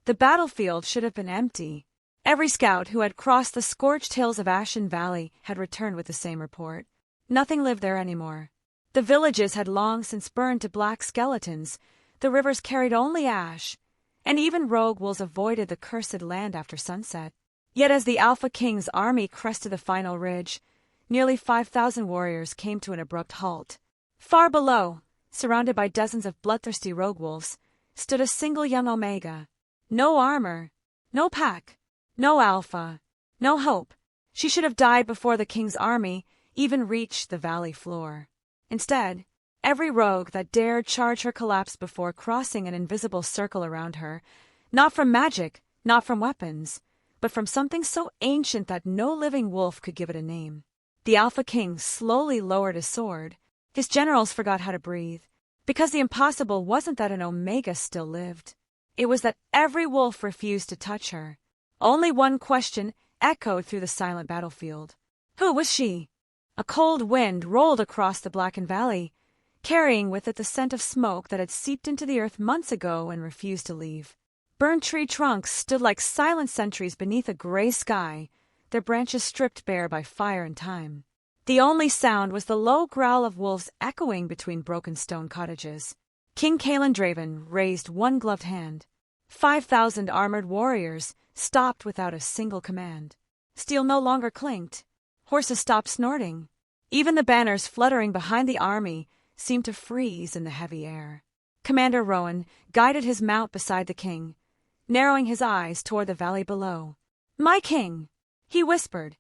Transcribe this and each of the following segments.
The battlefield should have been empty. Every scout who had crossed the scorched hills of Ashen Valley had returned with the same report. Nothing lived there anymore. The villages had long since burned to black skeletons, the rivers carried only ash, and even rogue wolves avoided the cursed land after sunset. Yet as the Alpha King's army crested the final ridge, nearly 5,000 warriors came to an abrupt halt. Far below, surrounded by dozens of bloodthirsty rogue wolves, stood a single young Omega. No armor, no pack, no alpha, no hope. She should have died before the king's army even reached the valley floor. Instead, every rogue that dared charge her collapsed before crossing an invisible circle around her, not from magic, not from weapons, but from something so ancient that no living wolf could give it a name. The Alpha King slowly lowered his sword. His generals forgot how to breathe, because the impossible wasn't that an Omega still lived. It was that every wolf refused to touch her. Only one question echoed through the silent battlefield. Who was she? A cold wind rolled across the blackened valley, carrying with it the scent of smoke that had seeped into the earth months ago and refused to leave. Burned tree trunks stood like silent sentries beneath a gray sky, their branches stripped bare by fire and time. The only sound was the low growl of wolves echoing between broken stone cottages. King Kaelin Draven raised one gloved hand. 5,000 armored warriors stopped without a single command. Steel no longer clinked. Horses stopped snorting. Even the banners fluttering behind the army seemed to freeze in the heavy air. Commander Rowan guided his mount beside the king, narrowing his eyes toward the valley below. "My king," he whispered.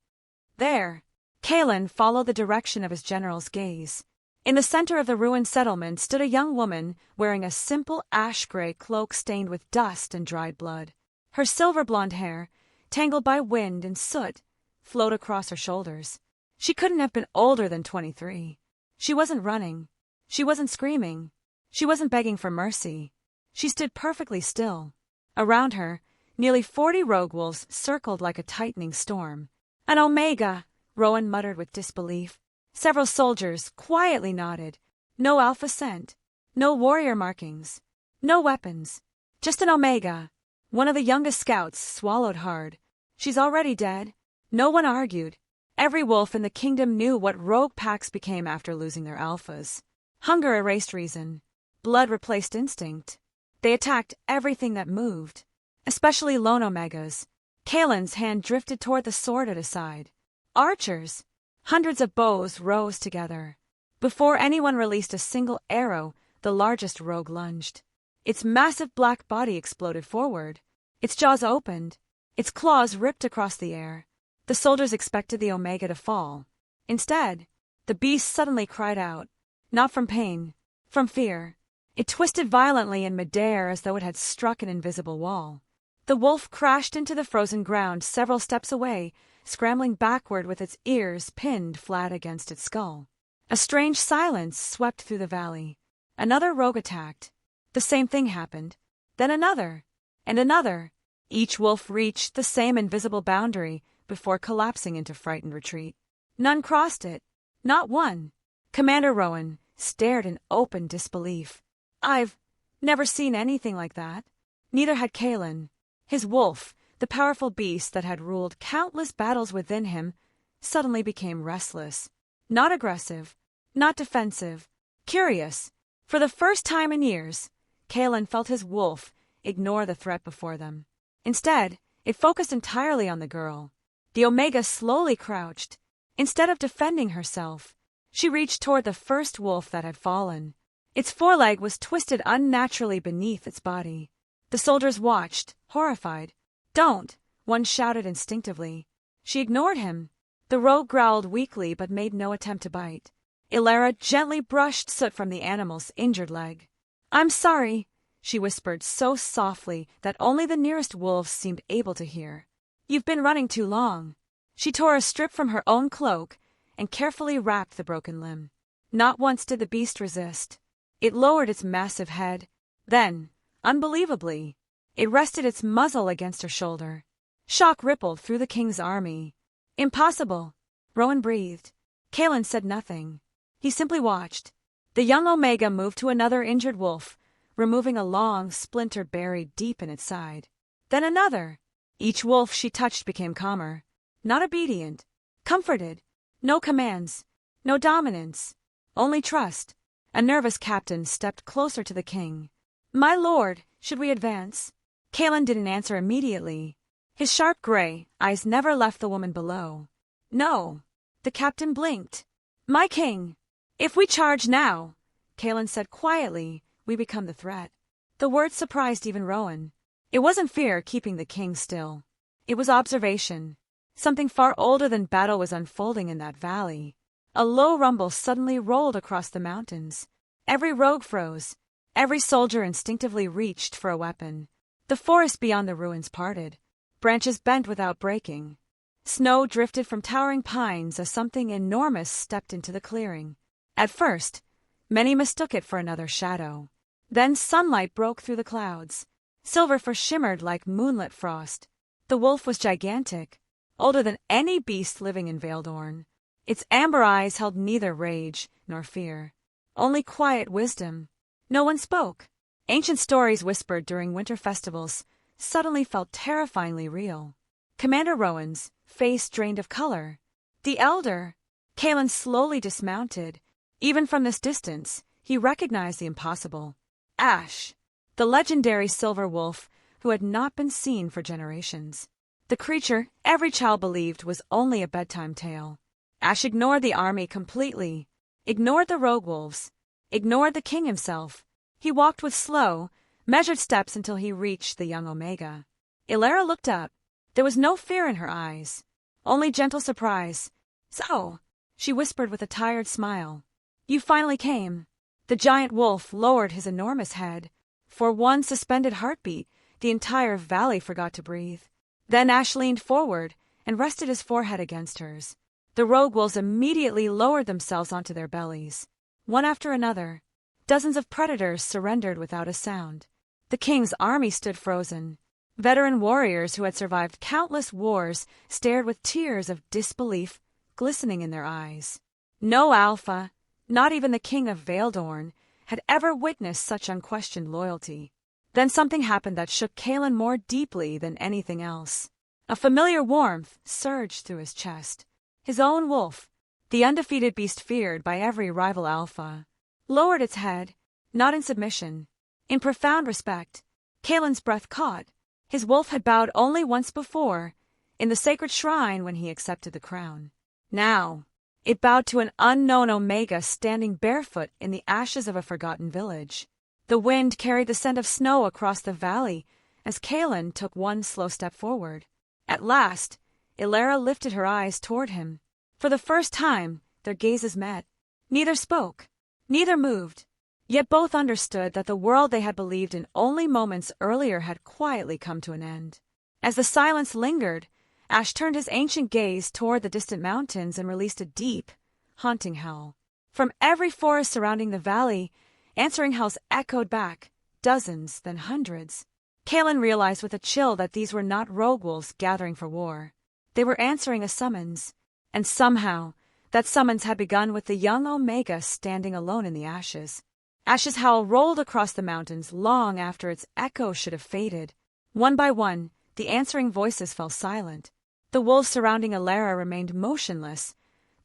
There, Kaelin followed the direction of his general's gaze. In the center of the ruined settlement stood a young woman wearing a simple ash-gray cloak stained with dust and dried blood. Her silver-blonde hair, tangled by wind and soot, flowed across her shoulders. She couldn't have been older than 23. She wasn't running. She wasn't screaming. She wasn't begging for mercy. She stood perfectly still. Around her, nearly 40 rogue wolves circled like a tightening storm. "An Omega," Rowan muttered with disbelief. Several soldiers quietly nodded. No alpha scent, no warrior markings, no weapons. Just an Omega. One of the youngest scouts swallowed hard. "She's already dead." No one argued. Every wolf in the kingdom knew what rogue packs became after losing their alphas. Hunger erased reason. Blood replaced instinct. They attacked everything that moved, especially lone Omegas. Kaelin's hand drifted toward the sword at his side. Archers! Hundreds of bows rose together. Before anyone released a single arrow, the largest rogue lunged. Its massive black body exploded forward. Its jaws opened. Its claws ripped across the air. The soldiers expected the Omega to fall. Instead, the beast suddenly cried out, not from pain, from fear. It twisted violently in midair as though it had struck an invisible wall. The wolf crashed into the frozen ground several steps away, scrambling backward with its ears pinned flat against its skull. A strange silence swept through the valley. Another rogue attacked. The same thing happened. Then another, and another. Each wolf reached the same invisible boundary before collapsing into frightened retreat. None crossed it. Not one. Commander Rowan stared in open disbelief. "I've never seen anything like that." Neither had Kaelin. His wolf, the powerful beast that had ruled countless battles within him, suddenly became restless. Not aggressive, not defensive, curious. For the first time in years, Kaelin felt his wolf ignore the threat before them. Instead, it focused entirely on the girl. The Omega slowly crouched. Instead of defending herself, she reached toward the first wolf that had fallen. Its foreleg was twisted unnaturally beneath its body. The soldiers watched, horrified. "Don't!" one shouted instinctively. She ignored him. The rogue growled weakly but made no attempt to bite. Ilara gently brushed soot from the animal's injured leg. "I'm sorry," she whispered so softly that only the nearest wolves seemed able to hear. "You've been running too long." She tore a strip from her own cloak and carefully wrapped the broken limb. Not once did the beast resist. It lowered its massive head. Then, unbelievably, it rested its muzzle against her shoulder. Shock rippled through the king's army. "Impossible," Rowan breathed. Kaelin said nothing. He simply watched. The young Omega moved to another injured wolf, removing a long splinter buried deep in its side. Then another. Each wolf she touched became calmer. Not obedient. Comforted. No commands. No dominance. Only trust. A nervous captain stepped closer to the king. "My lord, should we advance?" Kalen didn't answer immediately. His sharp gray eyes never left the woman below. "No." The captain blinked. "My king, if we charge now," Kalen said quietly, "we become the threat." The words surprised even Rowan. It wasn't fear keeping the king still. It was observation. Something far older than battle was unfolding in that valley. A low rumble suddenly rolled across the mountains. Every rogue froze. Every soldier instinctively reached for a weapon. The forest beyond the ruins parted. Branches bent without breaking. Snow drifted from towering pines as something enormous stepped into the clearing. At first, many mistook it for another shadow. Then sunlight broke through the clouds. Silver shimmered like moonlit frost. The wolf was gigantic, older than any beast living in Veldorn. Its amber eyes held neither rage nor fear, only quiet wisdom. No one spoke. Ancient stories whispered during winter festivals suddenly felt terrifyingly real. Commander Rowan's face drained of color. The elder, Kalen slowly dismounted. Even from this distance, he recognized the impossible. Ash, the legendary silver wolf who had not been seen for generations. The creature every child believed was only a bedtime tale. Ash ignored the army completely, ignored the rogue wolves, ignored the king himself. He walked with slow, measured steps until he reached the young Omega. Ilara looked up. There was no fear in her eyes, only gentle surprise. "So," she whispered with a tired smile, "you finally came." The giant wolf lowered his enormous head. For one suspended heartbeat, the entire valley forgot to breathe. Then Ash leaned forward and rested his forehead against hers. The rogue wolves immediately lowered themselves onto their bellies. One after another, dozens of predators surrendered without a sound. The king's army stood frozen. Veteran warriors who had survived countless wars stared with tears of disbelief glistening in their eyes. No alpha, not even the king of Veldorn, had ever witnessed such unquestioned loyalty. Then something happened that shook Kalen more deeply than anything else. A familiar warmth surged through his chest. His own wolf, the undefeated beast feared by every rival alpha, lowered its head, not in submission, in profound respect. Kalen's breath caught. His wolf had bowed only once before, in the sacred shrine when he accepted the crown. Now, it bowed to an unknown Omega standing barefoot in the ashes of a forgotten village. The wind carried the scent of snow across the valley as Kalen took one slow step forward. At last, Ilara lifted her eyes toward him. For the first time, their gazes met. Neither spoke, neither moved. Yet both understood that the world they had believed in only moments earlier had quietly come to an end. As the silence lingered, Ash turned his ancient gaze toward the distant mountains and released a deep, haunting howl. From every forest surrounding the valley, answering howls echoed back, dozens, then hundreds. Kalen realized with a chill that these were not rogue wolves gathering for war. They were answering a summons, and somehow that summons had begun with the young Omega standing alone in the ashes. Ash's howl rolled across the mountains long after its echo should have faded. One by one, the answering voices fell silent. The wolves surrounding Ilara remained motionless,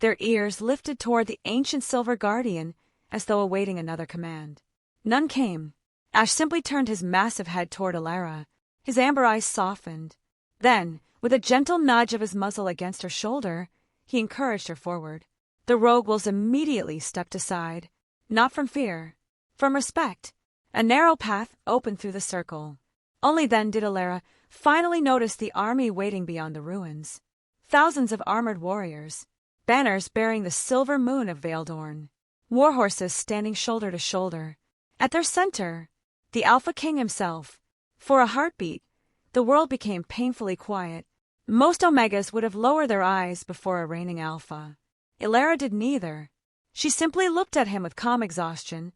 their ears lifted toward the ancient silver guardian as though awaiting another command. None came. Ash simply turned his massive head toward Ilara. His amber eyes softened. Then, with a gentle nudge of his muzzle against her shoulder, he encouraged her forward. The rogue wolves immediately stepped aside, not from fear, from respect. A narrow path opened through the circle. Only then did Ilara finally notice the army waiting beyond the ruins. Thousands of armored warriors, banners bearing the silver moon of Veldorn, war horses standing shoulder to shoulder. At their center, the Alpha King himself. For a heartbeat, the world became painfully quiet. Most Omegas would have lowered their eyes before a reigning Alpha. Ilara did neither. She simply looked at him with calm exhaustion,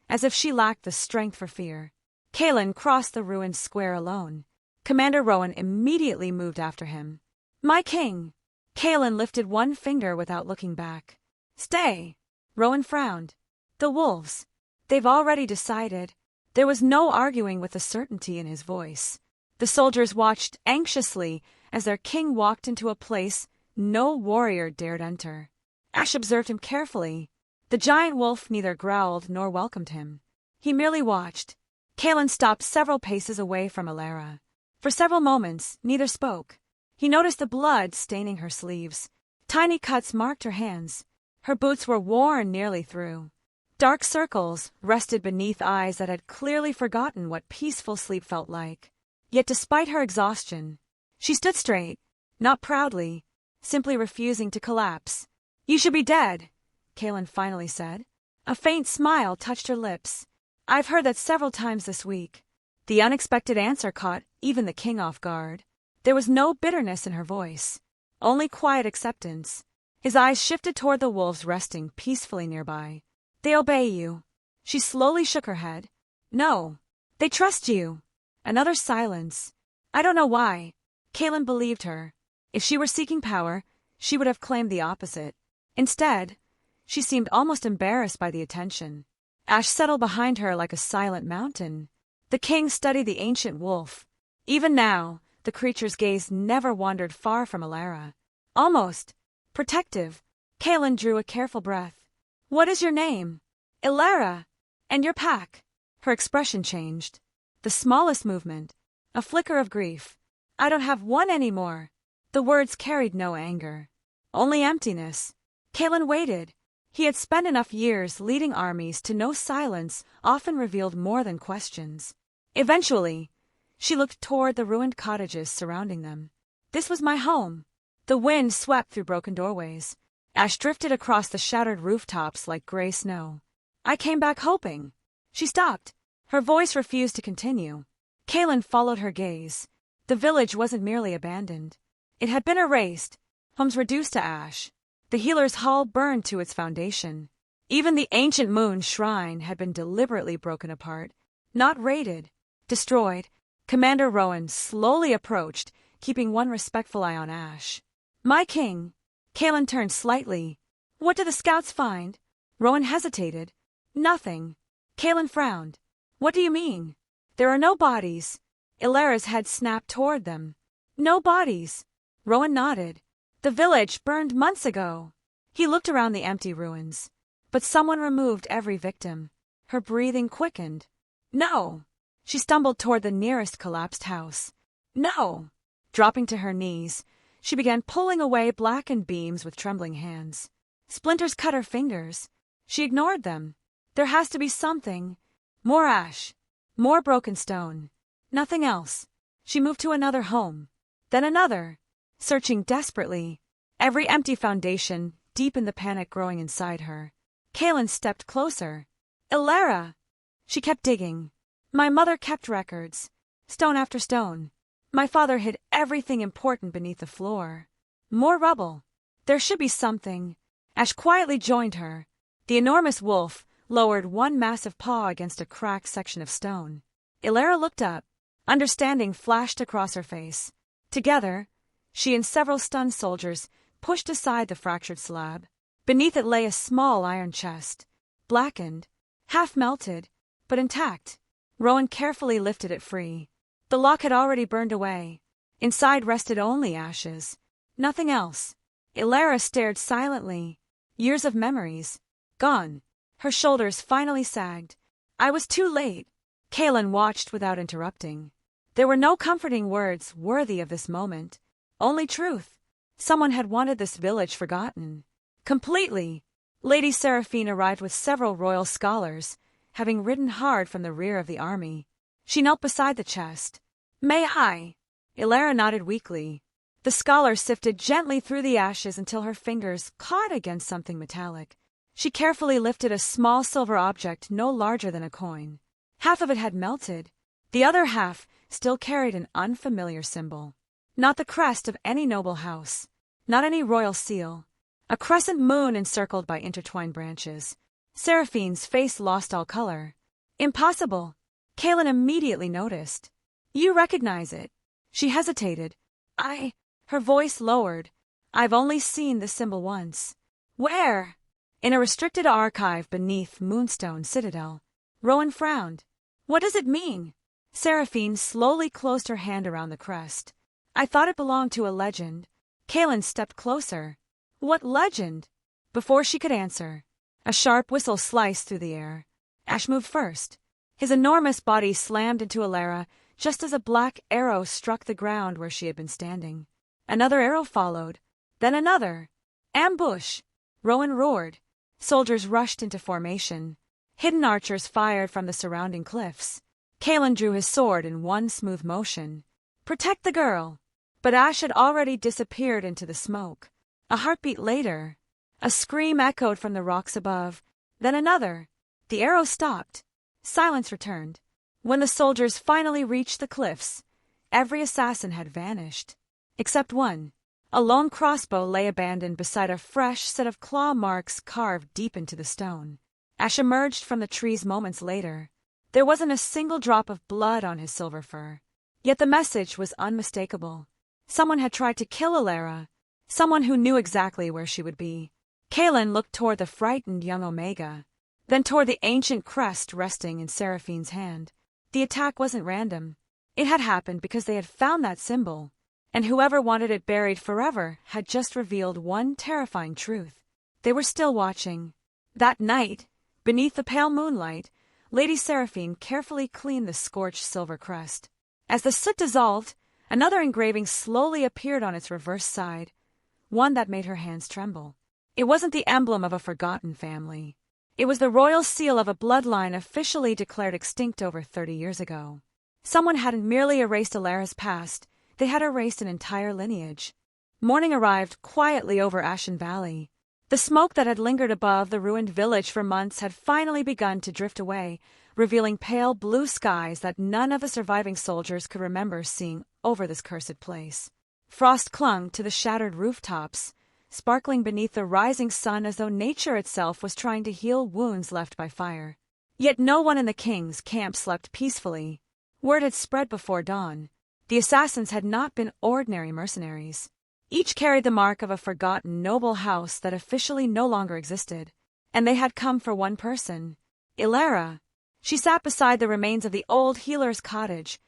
as if she lacked the strength for fear. Kalen crossed the ruined square alone. Commander Rowan immediately moved after him. "My king!" Kalen lifted one finger without looking back. "Stay!" Rowan frowned. "The wolves. They've already decided." There was no arguing with the certainty in his voice. The soldiers watched anxiously as their king walked into a place no warrior dared enter. Ash observed him carefully. The giant wolf neither growled nor welcomed him. He merely watched. Kaelin stopped several paces away from Alara. For several moments, neither spoke. He noticed the blood staining her sleeves. Tiny cuts marked her hands. Her boots were worn nearly through. Dark circles rested beneath eyes that had clearly forgotten what peaceful sleep felt like. Yet despite her exhaustion, she stood straight, not proudly, simply refusing to collapse. "You should be dead," Kaelin finally said. A faint smile touched her lips. "I've heard that several times this week." The unexpected answer caught even the king off guard. There was no bitterness in her voice, only quiet acceptance. His eyes shifted toward the wolves resting peacefully nearby. "They obey you." She slowly shook her head. "No. They trust you." Another silence. "I don't know why." Kaelin believed her. If she were seeking power, she would have claimed the opposite. Instead, she seemed almost embarrassed by the attention. Ash settled behind her like a silent mountain. The king studied the ancient wolf. Even now, the creature's gaze never wandered far from Alara. Almost protective, Kaelin drew a careful breath. "What is your name?" "Alara." "And your pack?" Her expression changed. The smallest movement, a flicker of grief. "I don't have one anymore." The words carried no anger, only emptiness. Kaelin waited. He had spent enough years leading armies to know silence often revealed more than questions. Eventually, she looked toward the ruined cottages surrounding them. "This was my home." The wind swept through broken doorways. Ash drifted across the shattered rooftops like gray snow. "I came back hoping." She stopped. Her voice refused to continue. Kaelin followed her gaze. The village wasn't merely abandoned. It had been erased, homes reduced to ash. The healer's hall burned to its foundation. Even the ancient moon shrine had been deliberately broken apart. Not raided, destroyed. Commander Rowan slowly approached, keeping one respectful eye on Ash. "My king." Kaelin turned slightly. "What did the scouts find?" Rowan hesitated. "Nothing." Kaelin frowned. "What do you mean?" "There are no bodies." Alara's head snapped toward them. "No bodies." Rowan nodded. "The village burned months ago." He looked around the empty ruins. But someone removed every victim. Her breathing quickened. "No." She stumbled toward the nearest collapsed house. "No." Dropping to her knees, she began pulling away blackened beams with trembling hands. Splinters cut her fingers. She ignored them. There has to be something. More ash. More broken stone. Nothing else. She moved to another home. Then another. Searching desperately. Every empty foundation deepened the panic growing inside her. Kaelin stepped closer. "Alara." She kept digging. "My mother kept records. Stone after stone. My father hid everything important beneath the floor. More rubble. There should be something." Ash quietly joined her. The enormous wolf lowered one massive paw against a cracked section of stone. Alara looked up. Understanding flashed across her face. Together, she and several stunned soldiers pushed aside the fractured slab. Beneath it lay a small iron chest, blackened, half melted, but intact. Rowan carefully lifted it free. The lock had already burned away. Inside rested only ashes. Nothing else. Alara stared silently. Years of memories. Gone. Her shoulders finally sagged. "I was too late." Kaelin watched without interrupting. There were no comforting words worthy of this moment. Only truth. Someone had wanted this village forgotten. Completely. Lady Seraphine arrived with several royal scholars, having ridden hard from the rear of the army. She knelt beside the chest. "May I?" Alara nodded weakly. The scholar sifted gently through the ashes until her fingers caught against something metallic. She carefully lifted a small silver object no larger than a coin. Half of it had melted. The other half still carried an unfamiliar symbol. Not the crest of any noble house. Not any royal seal. A crescent moon encircled by intertwined branches. Seraphine's face lost all color. "Impossible." Kaelin immediately noticed. "You recognize it." She hesitated. Her voice lowered. "I've only seen the symbol once." "Where?" "In a restricted archive beneath Moonstone Citadel." Rowan frowned. "What does it mean?" Seraphine slowly closed her hand around the crest. I thought it belonged to a legend. Kaelin stepped closer. What legend? Before she could answer, a sharp whistle sliced through the air. Ash moved first. His enormous body slammed into Alara just as a black arrow struck the ground where she had been standing. Another arrow followed, then another. Ambush! Rowan roared. Soldiers rushed into formation. Hidden archers fired from the surrounding cliffs. Kaelin drew his sword in one smooth motion. Protect the girl! But Ash had already disappeared into the smoke. A heartbeat later, a scream echoed from the rocks above, then another. The arrow stopped. Silence returned. When the soldiers finally reached the cliffs, every assassin had vanished. Except one. A lone crossbow lay abandoned beside a fresh set of claw marks carved deep into the stone. Ash emerged from the trees moments later. There wasn't a single drop of blood on his silver fur. Yet the message was unmistakable. Someone had tried to kill Alara. Someone who knew exactly where she would be. Kaelin looked toward the frightened young Omega, then toward the ancient crest resting in Seraphine's hand. The attack wasn't random. It had happened because they had found that symbol, and whoever wanted it buried forever had just revealed one terrifying truth. They were still watching. That night, beneath the pale moonlight, Lady Seraphine carefully cleaned the scorched silver crest. As the soot dissolved, another engraving slowly appeared on its reverse side, one that made her hands tremble. It wasn't the emblem of a forgotten family. It was the royal seal of a bloodline officially declared extinct over 30 years ago. Someone hadn't merely erased Alara's past, they had erased an entire lineage. Morning arrived quietly over Ashen Valley. The smoke that had lingered above the ruined village for months had finally begun to drift away, revealing pale blue skies that none of the surviving soldiers could remember seeing over this cursed place. Frost clung to the shattered rooftops, sparkling beneath the rising sun as though nature itself was trying to heal wounds left by fire. Yet no one in the king's camp slept peacefully. Word had spread before dawn. The assassins had not been ordinary mercenaries. Each carried the mark of a forgotten noble house that officially no longer existed. And they had come for one person, Alara. She sat beside the remains of the old healer's cottage,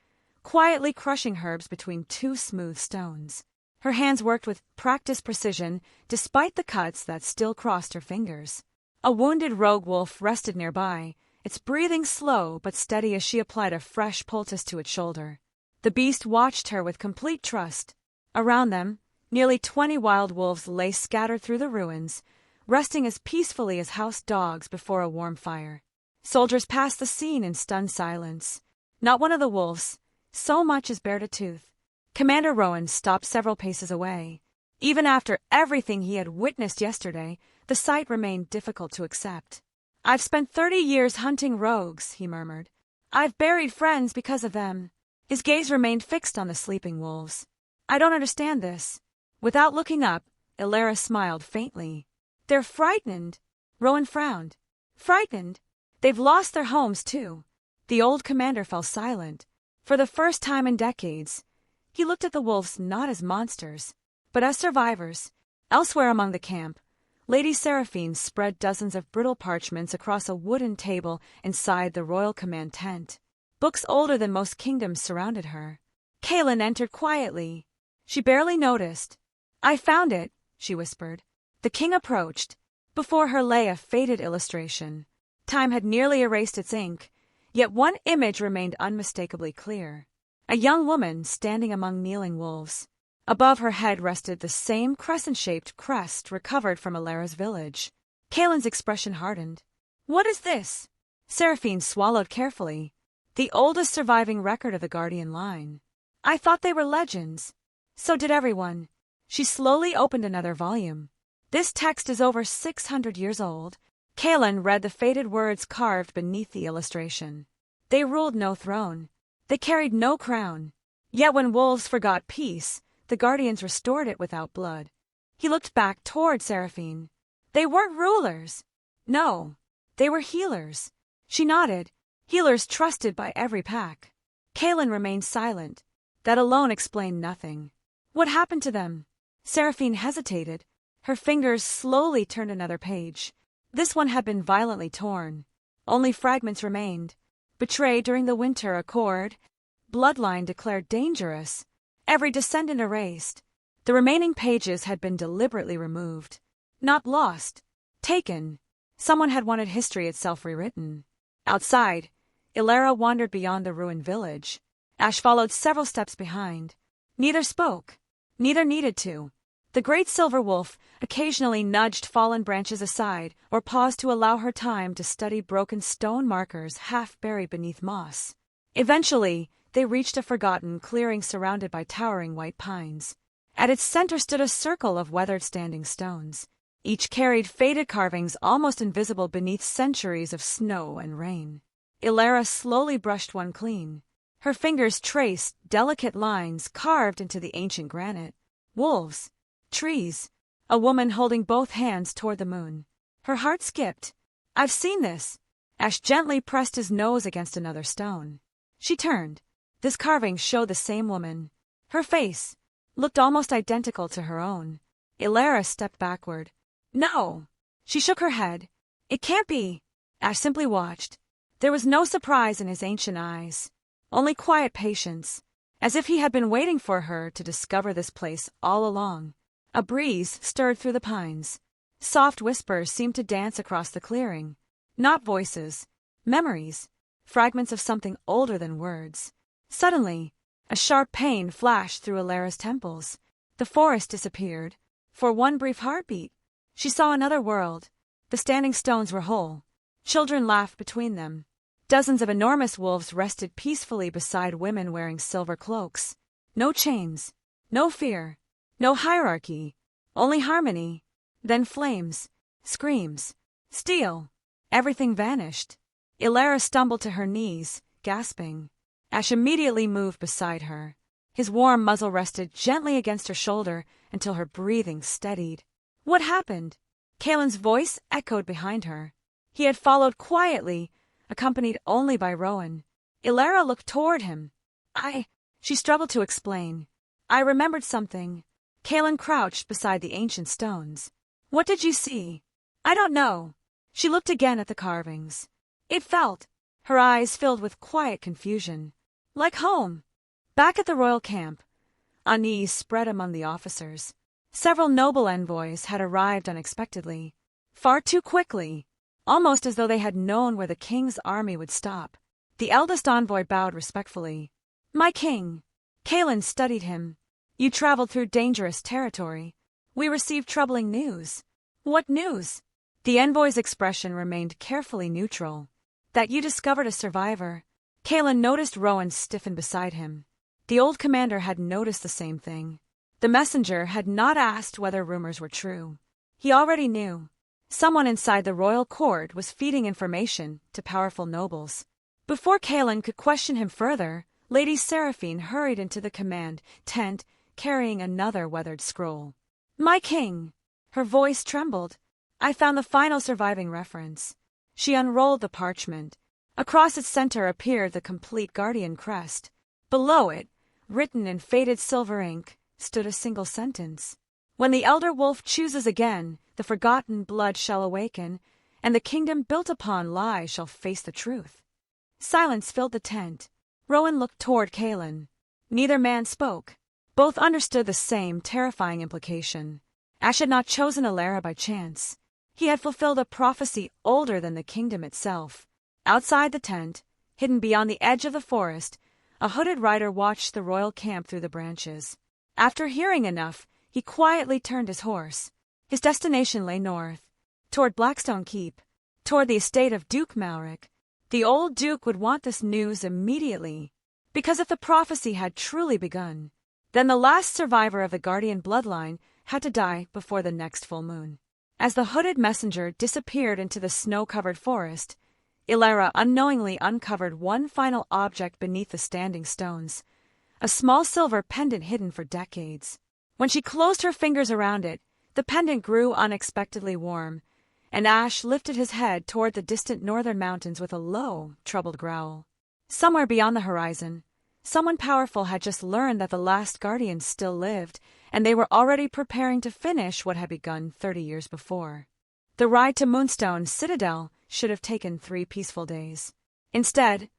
quietly crushing herbs between two smooth stones. Her hands worked with practiced precision, despite the cuts that still crossed her fingers. A wounded rogue wolf rested nearby, its breathing slow but steady as she applied a fresh poultice to its shoulder. The beast watched her with complete trust. Around them, nearly 20 wild wolves lay scattered through the ruins, resting as peacefully as house dogs before a warm fire. Soldiers passed the scene in stunned silence. Not one of the wolves so much as bared a tooth. Commander Rowan stopped several paces away. Even after everything he had witnessed yesterday, the sight remained difficult to accept. "I've spent 30 years hunting rogues," he murmured. "I've buried friends because of them." His gaze remained fixed on the sleeping wolves. "I don't understand this." Without looking up, Alara smiled faintly. "They're frightened." Rowan frowned. "Frightened? They've lost their homes, too." The old commander fell silent. For the first time in decades, he looked at the wolves not as monsters, but as survivors. Elsewhere among the camp, Lady Seraphine spread dozens of brittle parchments across a wooden table inside the royal command tent. Books older than most kingdoms surrounded her. Kaelin entered quietly. She barely noticed. "I found it," she whispered. The king approached. Before her lay a faded illustration. Time had nearly erased its ink, yet one image remained unmistakably clear. A young woman standing among kneeling wolves. Above her head rested the same crescent-shaped crest recovered from Alara's village. Kaelin's expression hardened. "What is this?" Seraphine swallowed carefully. "The oldest surviving record of the Guardian line. I thought they were legends." So did everyone. She slowly opened another volume. "This text is over 600 years old." Kaelin read the faded words carved beneath the illustration. They ruled no throne. They carried no crown. Yet when wolves forgot peace, the Guardians restored it without blood. He looked back toward Seraphine. "They weren't rulers." "No, they were healers." She nodded. Healers trusted by every pack. Kaelin remained silent. That alone explained nothing. "What happened to them?" Seraphine hesitated. Her fingers slowly turned another page. This one had been violently torn. Only fragments remained. "Betrayed during the winter accord, Bloodline declared dangerous, every descendant erased. The remaining pages had been deliberately removed. Not lost. Taken. Someone had wanted history itself rewritten. Outside, Ilara wandered beyond the ruined village. Ash followed several steps behind. Neither spoke. Neither needed to. The great silver wolf occasionally nudged fallen branches aside or paused to allow her time to study broken stone markers half buried beneath moss. Eventually, they reached a forgotten clearing surrounded by towering white pines. At its center stood a circle of weathered standing stones. Each carried faded carvings almost invisible beneath centuries of snow and rain. Ilara slowly brushed one clean. Her fingers traced delicate lines carved into the ancient granite. Wolves. Trees. A woman holding both hands toward the moon. Her heart skipped. "I've seen this." Ash gently pressed his nose against another stone. She turned. This carving showed the same woman. Her face looked almost identical to her own. Ilara stepped backward. "No!" She shook her head. "It can't be." Ash simply watched. There was no surprise in his ancient eyes. Only quiet patience, as if he had been waiting for her to discover this place all along. A breeze stirred through the pines. Soft whispers seemed to dance across the clearing. Not voices. Memories. Fragments of something older than words. Suddenly, a sharp pain flashed through Ilara's temples. The forest disappeared. For one brief heartbeat, she saw another world. The standing stones were whole. Children laughed between them. Dozens of enormous wolves rested peacefully beside women wearing silver cloaks. No chains. No fear. No hierarchy. Only harmony. Then flames. Screams. Steel. Everything vanished. Ilara stumbled to her knees, gasping. Ash immediately moved beside her. His warm muzzle rested gently against her shoulder until her breathing steadied. "What happened?" Kaelin's voice echoed behind her. He had followed quietly, accompanied only by Rowan. Ilara looked toward him. She struggled to explain. "I remembered something." Kaelin crouched beside the ancient stones. "What did you see?" "I don't know." She looked again at the carvings. It felt, her eyes filled with quiet confusion, like home. Back at the royal camp, unease spread among the officers. Several noble envoys had arrived unexpectedly, far too quickly, almost as though they had known where the king's army would stop. The eldest envoy bowed respectfully. "My king." Kaelin studied him. "You traveled through dangerous territory. We received troubling news." "What news?" The envoy's expression remained carefully neutral. "That you discovered a survivor." Kaelin noticed Rowan stiffen beside him. The old commander had noticed the same thing. The messenger had not asked whether rumors were true. He already knew. Someone inside the royal court was feeding information to powerful nobles. Before Kaelin could question him further, Lady Seraphine hurried into the command tent, carrying another weathered scroll. "My king!" Her voice trembled. "I found the final surviving reference." She unrolled the parchment. Across its center appeared the complete Guardian crest. Below it, written in faded silver ink, stood a single sentence. "When the elder wolf chooses again, the forgotten blood shall awaken, and the kingdom built upon lies shall face the truth." Silence filled the tent. Rowan looked toward Kaelin. Neither man spoke. Both understood the same terrifying implication. Ash had not chosen Ilara by chance. He had fulfilled a prophecy older than the kingdom itself. Outside the tent, hidden beyond the edge of the forest, a hooded rider watched the royal camp through the branches. After hearing enough, he quietly turned his horse. His destination lay north, toward Blackstone Keep, toward the estate of Duke Malric. The old duke would want this news immediately, because if the prophecy had truly begun, then the last survivor of the Guardian bloodline had to die before the next full moon. As the hooded messenger disappeared into the snow-covered forest, Ilara unknowingly uncovered one final object beneath the standing stones, a small silver pendant hidden for decades. When she closed her fingers around it, the pendant grew unexpectedly warm, and Ash lifted his head toward the distant northern mountains with a low, troubled growl. Somewhere beyond the horizon, someone powerful had just learned that the last Guardian still lived, and they were already preparing to finish what had begun 30 years before. The ride to Moonstone Citadel should have taken 3 peaceful days. Instead,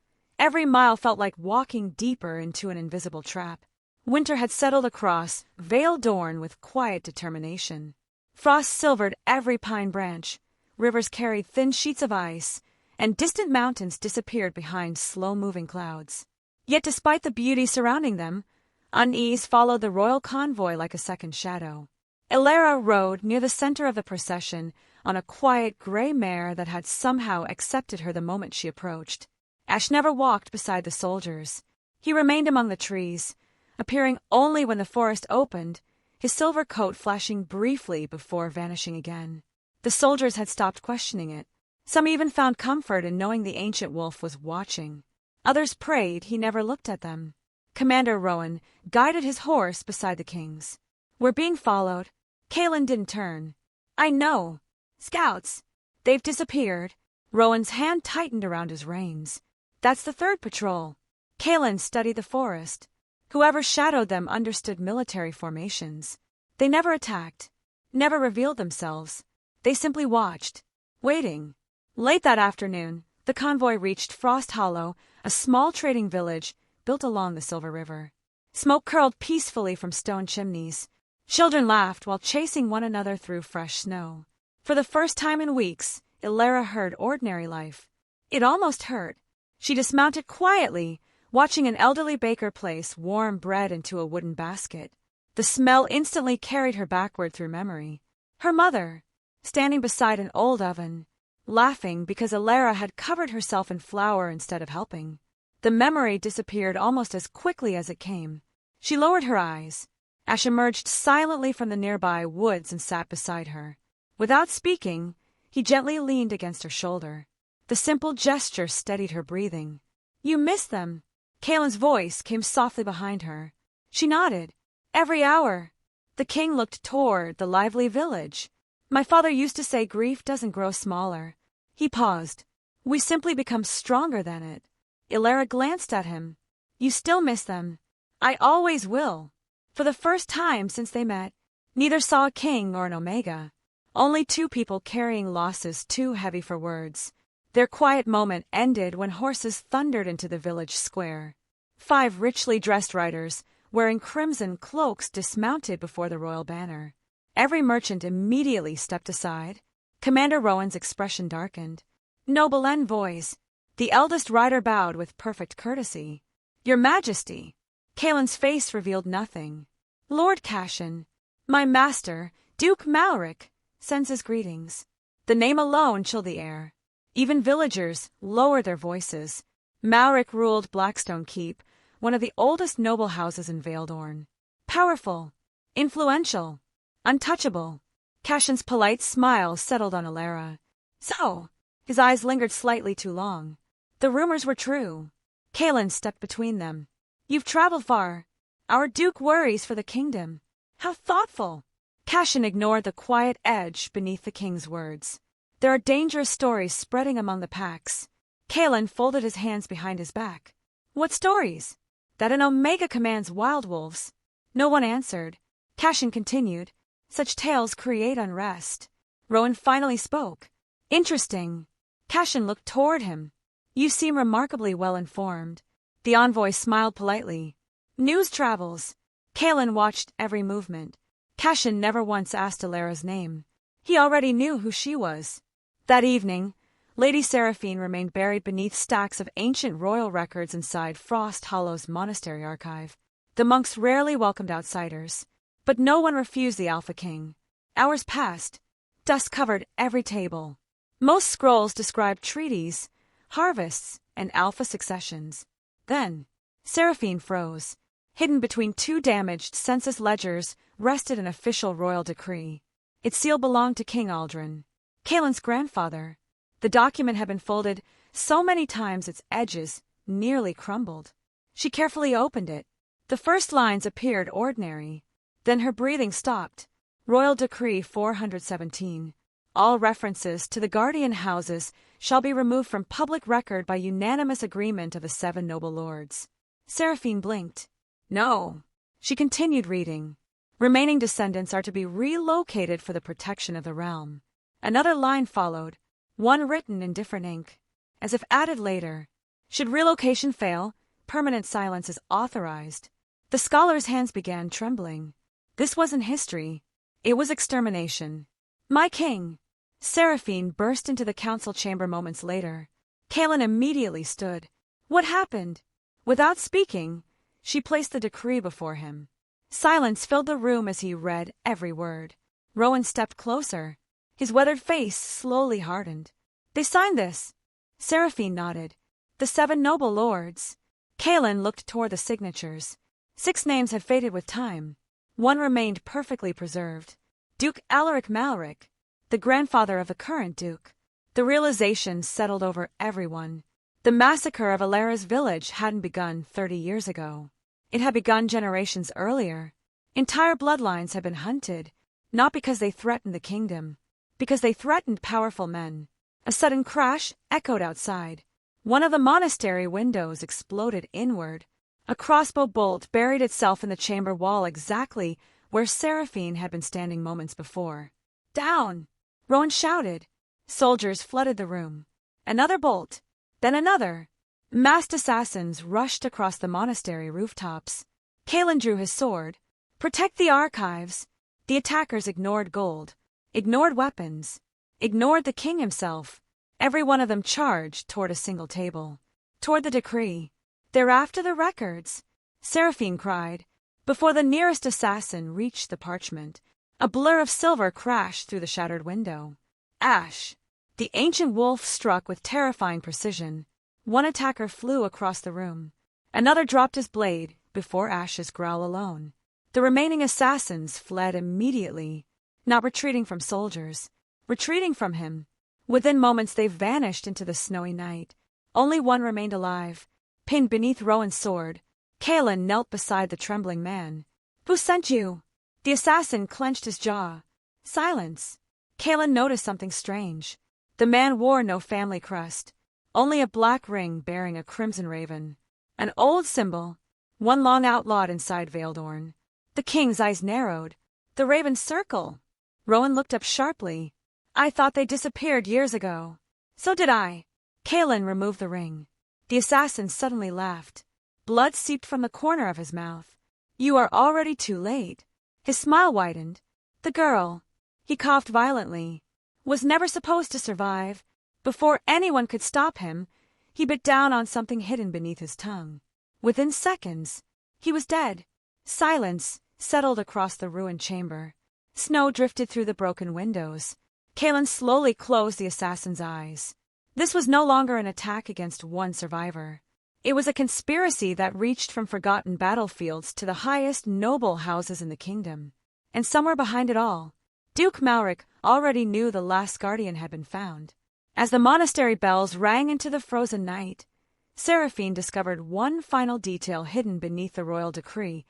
Every mile felt like walking deeper into an invisible trap. Winter had settled across Vale Dorn with quiet determination. Frost silvered every pine branch, rivers carried thin sheets of ice, and distant mountains disappeared behind slow-moving clouds. Yet despite the beauty surrounding them, unease followed the royal convoy like a second shadow. Ilara rode near the center of the procession on a quiet gray mare that had somehow accepted her the moment she approached. Ash never walked beside the soldiers. He remained among the trees, appearing only when the forest opened, his silver coat flashing briefly before vanishing again. The soldiers had stopped questioning it. Some even found comfort in knowing the ancient wolf was watching. Others prayed he never looked at them. Commander Rowan guided his horse beside the king's. "We're being followed." Kaelin didn't turn. "I know. Scouts. They've disappeared." Rowan's hand tightened around his reins. "That's the third patrol." Kaelin studied the forest. Whoever shadowed them understood military formations. They never attacked, never revealed themselves. They simply watched, waiting. Late that afternoon, the convoy reached Frost Hollow, a small trading village built along the Silver River. Smoke curled peacefully from stone chimneys. Children laughed while chasing one another through fresh snow. For the first time in weeks, Ilara heard ordinary life. It almost hurt. She dismounted quietly, watching an elderly baker place warm bread into a wooden basket. The smell instantly carried her backward through memory. Her mother, standing beside an old oven, laughing because Ilara had covered herself in flour instead of helping. The memory disappeared almost as quickly as it came. She lowered her eyes. Ash emerged silently from the nearby woods and sat beside her. Without speaking, he gently leaned against her shoulder. The simple gesture steadied her breathing. "You miss them." Kaelin's voice came softly behind her. She nodded. "Every hour." The king looked toward the lively village. "My father used to say grief doesn't grow smaller." He paused. "We simply become stronger than it." Ilara glanced at him. "You still miss them." "I always will." For the first time since they met, neither saw a king or an Omega. Only two people carrying losses too heavy for words. Their quiet moment ended when horses thundered into the village square. 5 richly dressed riders, wearing crimson cloaks, dismounted before the royal banner. Every merchant immediately stepped aside. Commander Rowan's expression darkened. "Noble envoys." The eldest rider bowed with perfect courtesy. "Your Majesty." Kaelin's face revealed nothing. "Lord Cashin, my master, Duke Malric, sends his greetings." The name alone chilled the air. Even villagers lowered their voices. Malric ruled Blackstone Keep, one of the oldest noble houses in Vale Dorn. Powerful, influential, untouchable. Cashin's polite smile settled on Ilara. "So," his eyes lingered slightly too long. "The rumors were true." Kaelin stepped between them. "You've traveled far. Our duke worries for the kingdom." "How thoughtful." Cashin ignored the quiet edge beneath the king's words. "There are dangerous stories spreading among the packs." Kaelin folded his hands behind his back. "What stories?" "That an Omega commands wild wolves." No one answered. Cashin continued. "Such tales create unrest." Rowan finally spoke. "Interesting." Cashin looked toward him. "You seem remarkably well informed." The envoy smiled politely. "News travels." Kaelin watched every movement. Cashin never once asked Ilara's name. He already knew who she was. That evening, Lady Seraphine remained buried beneath stacks of ancient royal records inside Frost Hollow's monastery archive. The monks rarely welcomed outsiders, but no one refused the Alpha King. Hours passed. Dust covered every table. Most scrolls described treaties, harvests, and alpha successions. Then, Seraphine froze. Hidden between 2 damaged census ledgers rested an official royal decree. Its seal belonged to King Aldrin, Kaelin's grandfather. The document had been folded so many times its edges nearly crumbled. She carefully opened it. The first lines appeared ordinary. Then her breathing stopped. Royal Decree 417. All references to the guardian houses shall be removed from public record by unanimous agreement of the 7 noble lords. Seraphine blinked. "No." She continued reading. Remaining descendants are to be relocated for the protection of the realm. Another line followed, one written in different ink, as if added later. Should relocation fail, permanent silence is authorized. The scholar's hands began trembling. This wasn't history. It was extermination. My king! Seraphine burst into the council chamber moments later. Kaelin immediately stood. What happened? Without speaking, she placed the decree before him. Silence filled the room as he read every word. Rowan stepped closer. His weathered face slowly hardened. They signed this. Seraphine nodded. The 7 noble lords. Kaelin looked toward the signatures. 6 names had faded with time. 1 remained perfectly preserved. Duke Alaric Malric, the grandfather of the current duke. The realization settled over everyone. The massacre of Alara's village hadn't begun 30 years ago. It had begun generations earlier. Entire bloodlines had been hunted, not because they threatened the kingdom, because they threatened powerful men. A sudden crash echoed outside. One of the monastery windows exploded inward. A crossbow bolt buried itself in the chamber wall exactly where Seraphine had been standing moments before. Down! Rowan shouted. Soldiers flooded the room. Another bolt, then another. Masked assassins rushed across the monastery rooftops. Kaelin drew his sword. Protect the archives. The attackers ignored gold, ignored weapons, ignored the king himself. Every one of them charged toward a single table, toward the decree. They're after the records, Seraphine cried. Before the nearest assassin reached the parchment, a blur of silver crashed through the shattered window. Ash! The ancient wolf struck with terrifying precision. One attacker flew across the room. Another dropped his blade before Ash's growl alone. The remaining assassins fled immediately, not retreating from soldiers, retreating from him. Within moments they vanished into the snowy night. Only one remained alive, pinned beneath Rowan's sword. Kaelin knelt beside the trembling man. Who sent you? The assassin clenched his jaw. Silence. Kaelin noticed something strange. The man wore no family crest, only a black ring bearing a crimson raven. An old symbol, one long outlawed inside Veildorn. The king's eyes narrowed. The raven's circle. Rowan looked up sharply. I thought they disappeared years ago. So did I. Kaelin removed the ring. The assassin suddenly laughed. Blood seeped from the corner of his mouth. You are already too late. His smile widened. The girl, he coughed violently, was never supposed to survive. Before anyone could stop him, he bit down on something hidden beneath his tongue. Within seconds, he was dead. Silence settled across the ruined chamber. Snow drifted through the broken windows. Kaelin slowly closed the assassin's eyes. This was no longer an attack against one survivor. It was a conspiracy that reached from forgotten battlefields to the highest noble houses in the kingdom. And somewhere behind it all, Duke Malric already knew the last guardian had been found. As the monastery bells rang into the frozen night, Seraphine discovered one final detail hidden beneath the royal decree,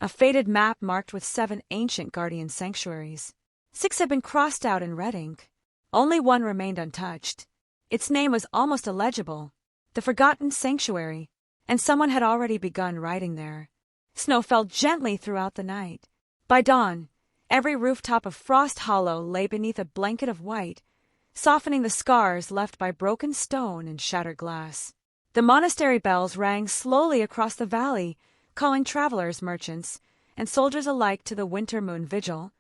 a faded map marked with 7 ancient guardian sanctuaries. 6 had been crossed out in red ink. Only one remained untouched. Its name was almost illegible, the Forgotten Sanctuary, and someone had already begun writing there. Snow fell gently throughout the night. By dawn, every rooftop of Frost Hollow lay beneath a blanket of white, softening the scars left by broken stone and shattered glass. The monastery bells rang slowly across the valley, calling travelers, merchants, and soldiers alike to the winter moon vigil,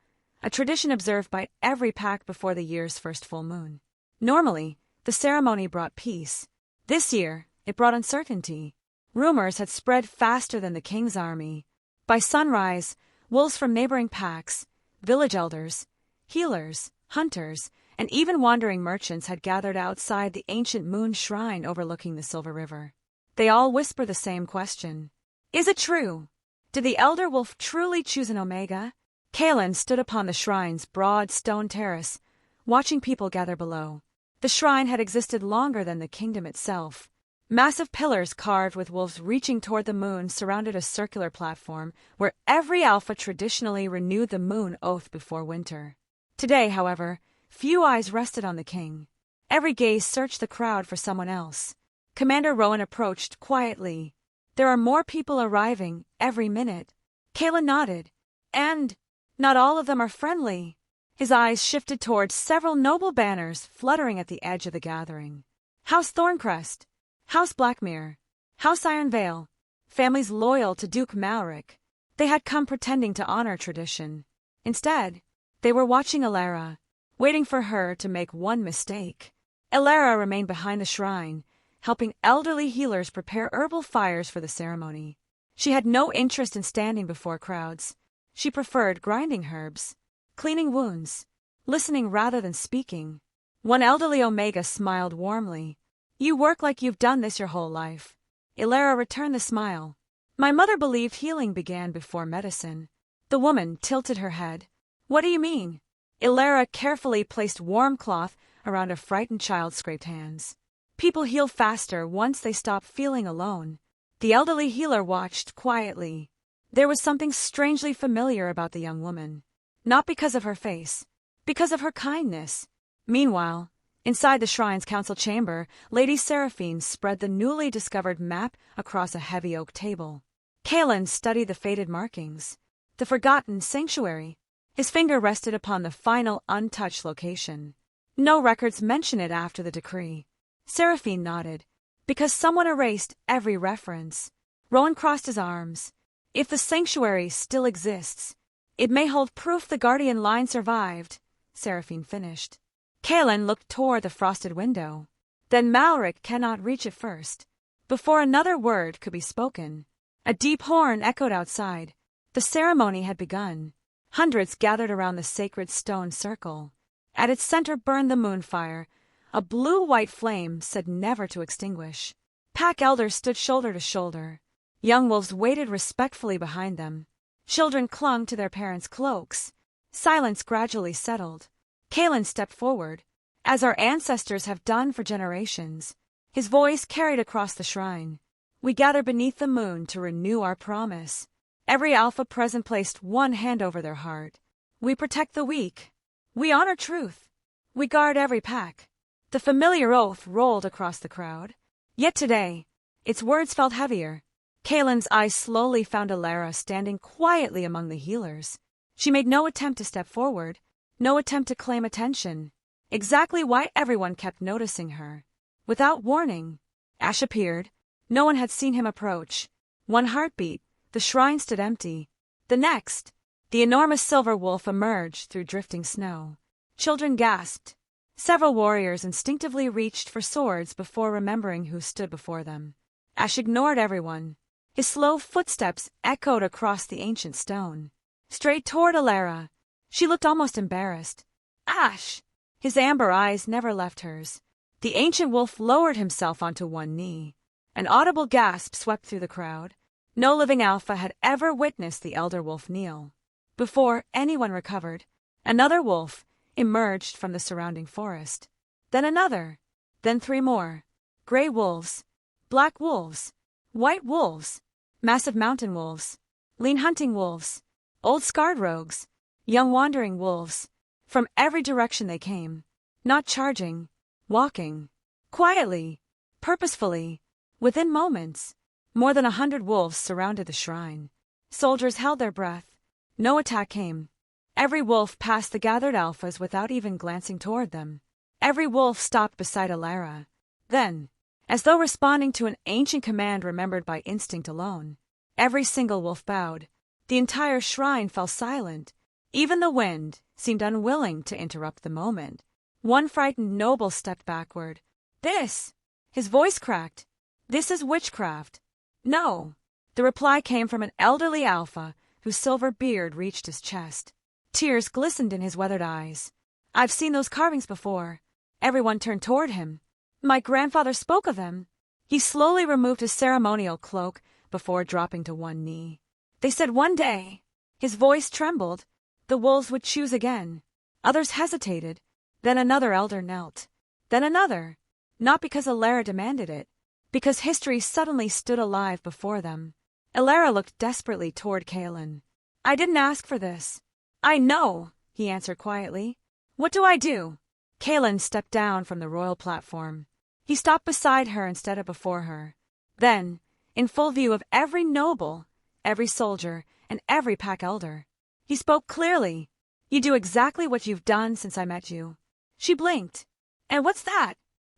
a tradition observed by every pack before the year's first full moon. Normally, the ceremony brought peace. This year, it brought uncertainty. Rumors had spread faster than the king's army. By sunrise, wolves from neighboring packs, village elders, healers, hunters, and even wandering merchants had gathered outside the ancient moon shrine overlooking the Silver River. They all whisper the same question. Is it true? Did the elder wolf truly choose an Omega? Kaelin stood upon the shrine's broad stone terrace, watching people gather below. The shrine had existed longer than the kingdom itself. Massive pillars carved with wolves reaching toward the moon surrounded a circular platform where every alpha traditionally renewed the moon oath before winter. Today, however, few eyes rested on the king. Every gaze searched the crowd for someone else. Commander Rowan approached quietly. There are more people arriving every minute. Kaelin nodded. And not all of them are friendly. His eyes shifted towards several noble banners fluttering at the edge of the gathering. House Thorncrest, House Blackmere, House Ironvale, families loyal to Duke Malric. They had come pretending to honor tradition. Instead, they were watching Elara, waiting for her to make one mistake. Elara remained behind the shrine, helping elderly healers prepare herbal fires for the ceremony. She had no interest in standing before crowds. She preferred grinding herbs, cleaning wounds, listening rather than speaking. One elderly Omega smiled warmly. "You work like you've done this your whole life." Elara returned the smile. "My mother believed healing began before medicine." The woman tilted her head. "What do you mean?" Elara carefully placed warm cloth around a frightened child's scraped hands. "People heal faster once they stop feeling alone." The elderly healer watched quietly. There was something strangely familiar about the young woman. Not because of her face, because of her kindness. Meanwhile, inside the shrine's council chamber, Lady Seraphine spread the newly discovered map across a heavy oak table. Kalen studied the faded markings. The forgotten sanctuary. His finger rested upon the final untouched location. No records mention it after the decree. Seraphine nodded. Because someone erased every reference. Rowan crossed his arms. If the sanctuary still exists, it may hold proof the Guardian line survived, Seraphine finished. Kalen looked toward the frosted window. Then Malric cannot reach it first. Before another word could be spoken, a deep horn echoed outside. The ceremony had begun. Hundreds gathered around the sacred stone circle. At its center burned the moonfire, a blue-white flame said never to extinguish. Pack elders stood shoulder to shoulder. Young wolves waited respectfully behind them. Children clung to their parents' cloaks. Silence gradually settled. Kalen stepped forward, as our ancestors have done for generations. His voice carried across the shrine. "We gather beneath the moon to renew our promise." Every alpha present placed one hand over their heart. "We protect the weak. We honor truth. We guard every pack." The familiar oath rolled across the crowd. Yet today, its words felt heavier. Kalen's eyes slowly found Elara standing quietly among the healers. She made no attempt to step forward, no attempt to claim attention. Exactly why everyone kept noticing her. Without warning, Ash appeared. No one had seen him approach. One heartbeat, the shrine stood empty. The next, the enormous silver wolf emerged through drifting snow. Children gasped. Several warriors instinctively reached for swords before remembering who stood before them. Ash ignored everyone. His slow footsteps echoed across the ancient stone. Straight toward Elara. She looked almost embarrassed. "Ash!" His amber eyes never left hers. The ancient wolf lowered himself onto one knee. An audible gasp swept through the crowd. No living alpha had ever witnessed the elder wolf kneel. Before anyone recovered, another wolf emerged from the surrounding forest. Then another. Then three more. Gray wolves. Black wolves. White wolves. Massive mountain wolves. Lean hunting wolves. Old scarred rogues. Young wandering wolves. From every direction they came. Not charging. Walking. Quietly. Purposefully. Within moments, more than 100 wolves surrounded the shrine. Soldiers held their breath. No attack came. Every wolf passed the gathered alphas without even glancing toward them. Every wolf stopped beside Elara. Then, as though responding to an ancient command remembered by instinct alone, every single wolf bowed. The entire shrine fell silent. Even the wind seemed unwilling to interrupt the moment. One frightened noble stepped backward. "This!" His voice cracked. "This is witchcraft." "No." The reply came from an elderly alpha whose silver beard reached his chest. Tears glistened in his weathered eyes. "I've seen those carvings before." Everyone turned toward him. "My grandfather spoke of them." He slowly removed his ceremonial cloak before dropping to one knee. "They said one day." His voice trembled. "The wolves would choose again." Others hesitated. Then another elder knelt. Then another. Not because Elara demanded it. Because history suddenly stood alive before them. Elara looked desperately toward Kalen. "I didn't ask for this." "I know," he answered quietly. "What do I do?" Kalen stepped down from the royal platform. He stopped beside her instead of before her. Then, in full view of every noble, every soldier, and every pack elder, he spoke clearly. "You do exactly what you've done since I met you." She blinked. "And what's that?"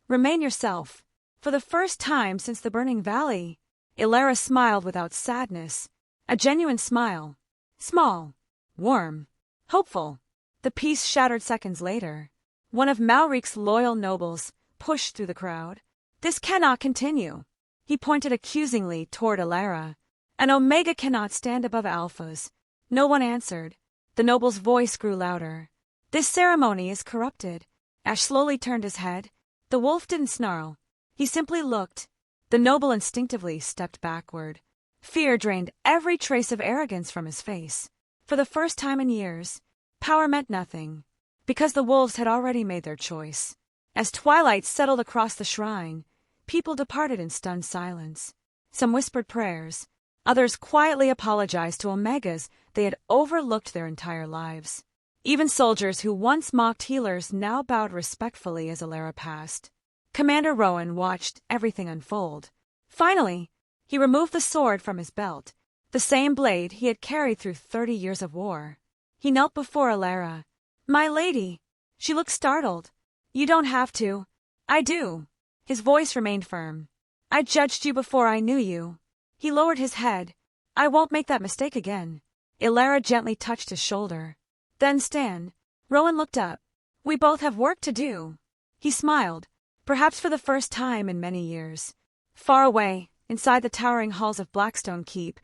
"Remain yourself. For the first time since the Burning Valley, Ilara smiled without sadness. A genuine smile. Small. Warm. Hopeful. The peace shattered seconds later. One of Malric's loyal nobles pushed through the crowd. This cannot continue. He pointed accusingly toward Ilara. An Omega cannot stand above Alphas. No one answered. The noble's voice grew louder. This ceremony is corrupted. Ash slowly turned his head. The wolf didn't snarl. He simply looked. The noble instinctively stepped backward. Fear drained every trace of arrogance from his face. For the first time in years, power meant nothing, because the wolves had already made their choice. As twilight settled across the shrine, people departed in stunned silence. Some whispered prayers. Others quietly apologized to Omegas they had overlooked their entire lives. Even soldiers who once mocked healers now bowed respectfully as Ilara passed. Commander Rowan watched everything unfold. Finally, he removed the sword from his belt, the same blade he had carried through 30 years of war. He knelt before Ilara. "My lady." She looked startled. "You don't have to." "I do." His voice remained firm. "I judged you before I knew you." He lowered his head. "I won't make that mistake again." Ilara gently touched his shoulder. "Then stand." Rowan looked up. "We both have work to do." He smiled, perhaps for the first time in many years. Far away, inside the towering halls of Blackstone Keep,